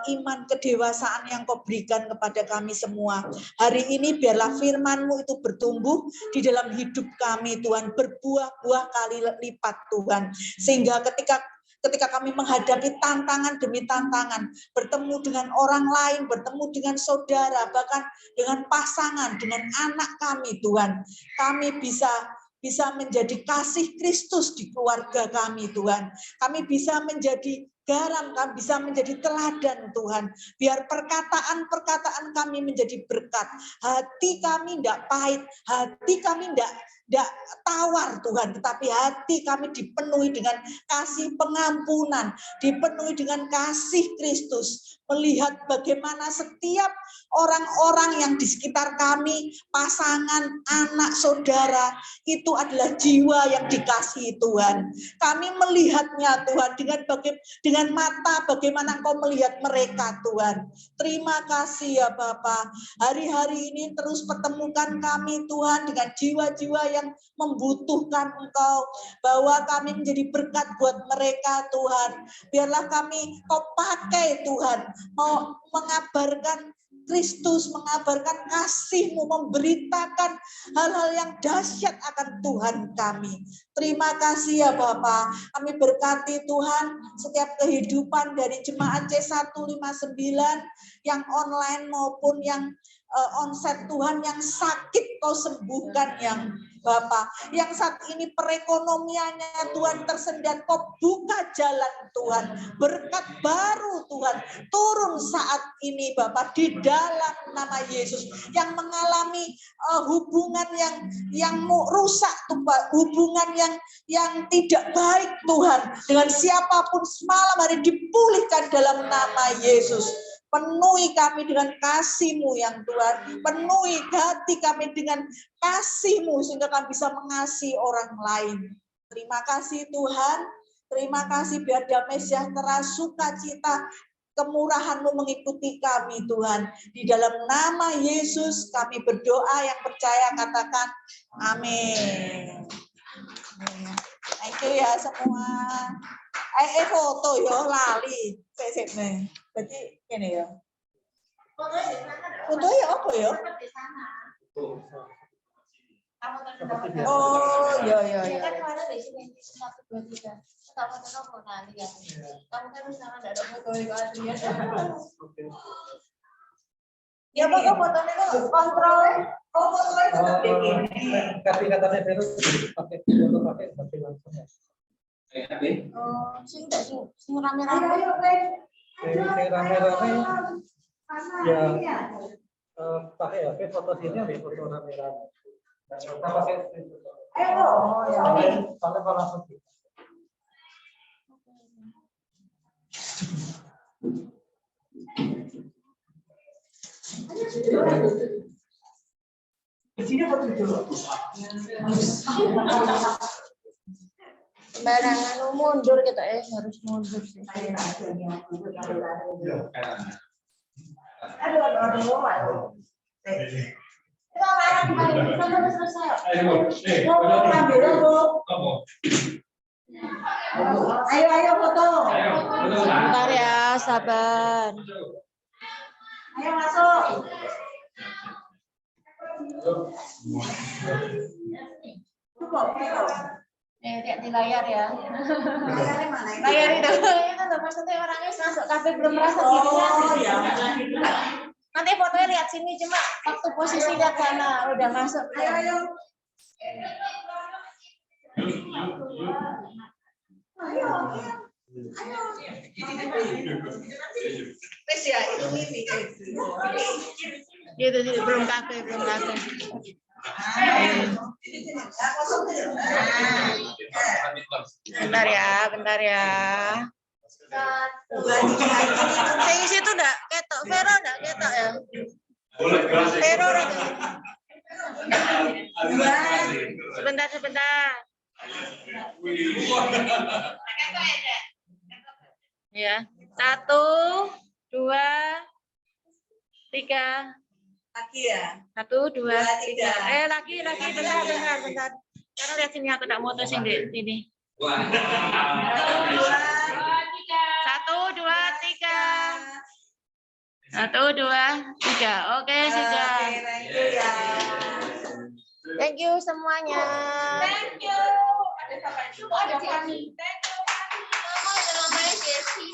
iman kedewasaan yang Kau berikan kepada kami semua. Hari ini biarlah firman-Mu itu bertumbuh di dalam hidup kami Tuhan, berbuah-buah kali lipat Tuhan, sehingga ketika kami menghadapi tantangan demi tantangan, bertemu dengan orang lain, bertemu dengan saudara, bahkan dengan pasangan, dengan anak kami Tuhan, kami bisa menjadi kasih Kristus di keluarga kami Tuhan. Kami bisa menjadi garam, kami bisa menjadi teladan Tuhan. Biar perkataan-perkataan kami menjadi berkat. Hati kami tidak pahit, hati kami tidak tawar Tuhan, tetapi hati kami dipenuhi dengan kasih pengampunan, dipenuhi dengan kasih Kristus. Melihat bagaimana setiap orang-orang yang di sekitar kami, pasangan, anak, saudara, itu adalah jiwa yang dikasihi Tuhan. Kami melihatnya Tuhan dengan mata bagaimana Engkau melihat mereka Tuhan. Terima kasih ya Bapa. Hari-hari ini terus pertemukan kami Tuhan dengan jiwa-jiwa yang membutuhkan Engkau, bahwa kami menjadi berkat buat mereka Tuhan. Biarlah kami Kau pakai Tuhan, mau mengabarkan Kristus, mengabarkan kasih-Mu, memberitakan hal-hal yang dahsyat akan Tuhan kami. Terima kasih ya Bapa. Kami berkati Tuhan setiap kehidupan dari jemaat C159 yang online maupun yang onsite Tuhan, yang sakit Kau sembuhkan yang Bapa, yang saat ini perekonomiannya Tuhan tersendat, Kau buka jalan Tuhan, berkat baru Tuhan turun saat ini Bapa, di dalam nama Yesus, yang mengalami hubungan yang rusak Tuhan, hubungan yang tidak baik Tuhan dengan siapapun semalam hari dipulihkan dalam nama Yesus. Penuhi kami dengan kasih-Mu yang Tuhan, penuhi hati kami dengan kasih-Mu sehingga kami bisa mengasihi orang lain. Terima kasih Tuhan, terima kasih, biar damai sejahtera, sukacita, kemurahan-Mu mengikuti kami Tuhan. Di dalam nama Yesus kami berdoa, yang percaya katakan amin. Thank you ya semua. Foto yo lali. Berarti ini ya. Foto ya apa ya? Oh, ya. Kan kemarin di sini 1, 2, 3. Kamu mau nanti ya. Kamu kan misalnya ada foto itu Adrian. Ya pokoknya fotonya itu kontrol. Oh, fotonya tetap begini. Tapi katanya Vero pakai langsung ya. Oh, sing rame-rame. Sing rame-rame ya pakai ya, foto sini ada foto rame-rame. Kita pakai Oh, ya. Pakai langsung. Di sini foto dulu. Barangan mundur kita harus mundur sih. Aduh. Ayo foto. Bentar ya, sabar. Ayo masuk. Lihat di layar ya. Layarnya mana? Layar itu loh, maksudnya orangnya masuk kafe belum merasa dirinya. Oh ya. Nanti fotonya lihat sini, cuma waktu posisi lihat sana udah masuk. Ayo. Wes ya, ini. Gitu sih, belum kafe. Bentar ya. Yang situ udah ketok, Vero udah ketok ya. Vero udah. Sebentar. Ya, 1, 2, 3. Lagi ya. 1, 2, 3. 3. Lagi, bentar. Karena lihat sini aku tak mutusin di sini. 1, 2, 3. 1, 2, 3. Oke, sudah. Thank you ya. Thank you semuanya. Thank you. Ada sampai itu ada Fani. Thank you. Mama ada namanya Jessie.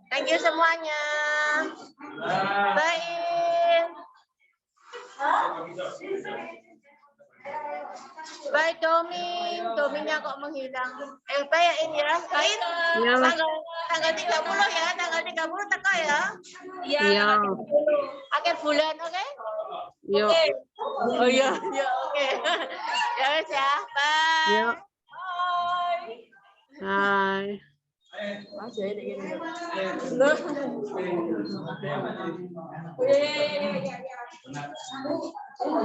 Thank you semuanya. Baik. Baik Dominya kok menghilang. Bayain ya. Baik. Ya, Tanggal 30 ya, tanggal 30 teko ya. iya. Akhir bulan, oke? Yuk. Oke. Oh iya, oke. Ya wes ya. Bye. Yuk. Bye. Masih ada gini. Ya.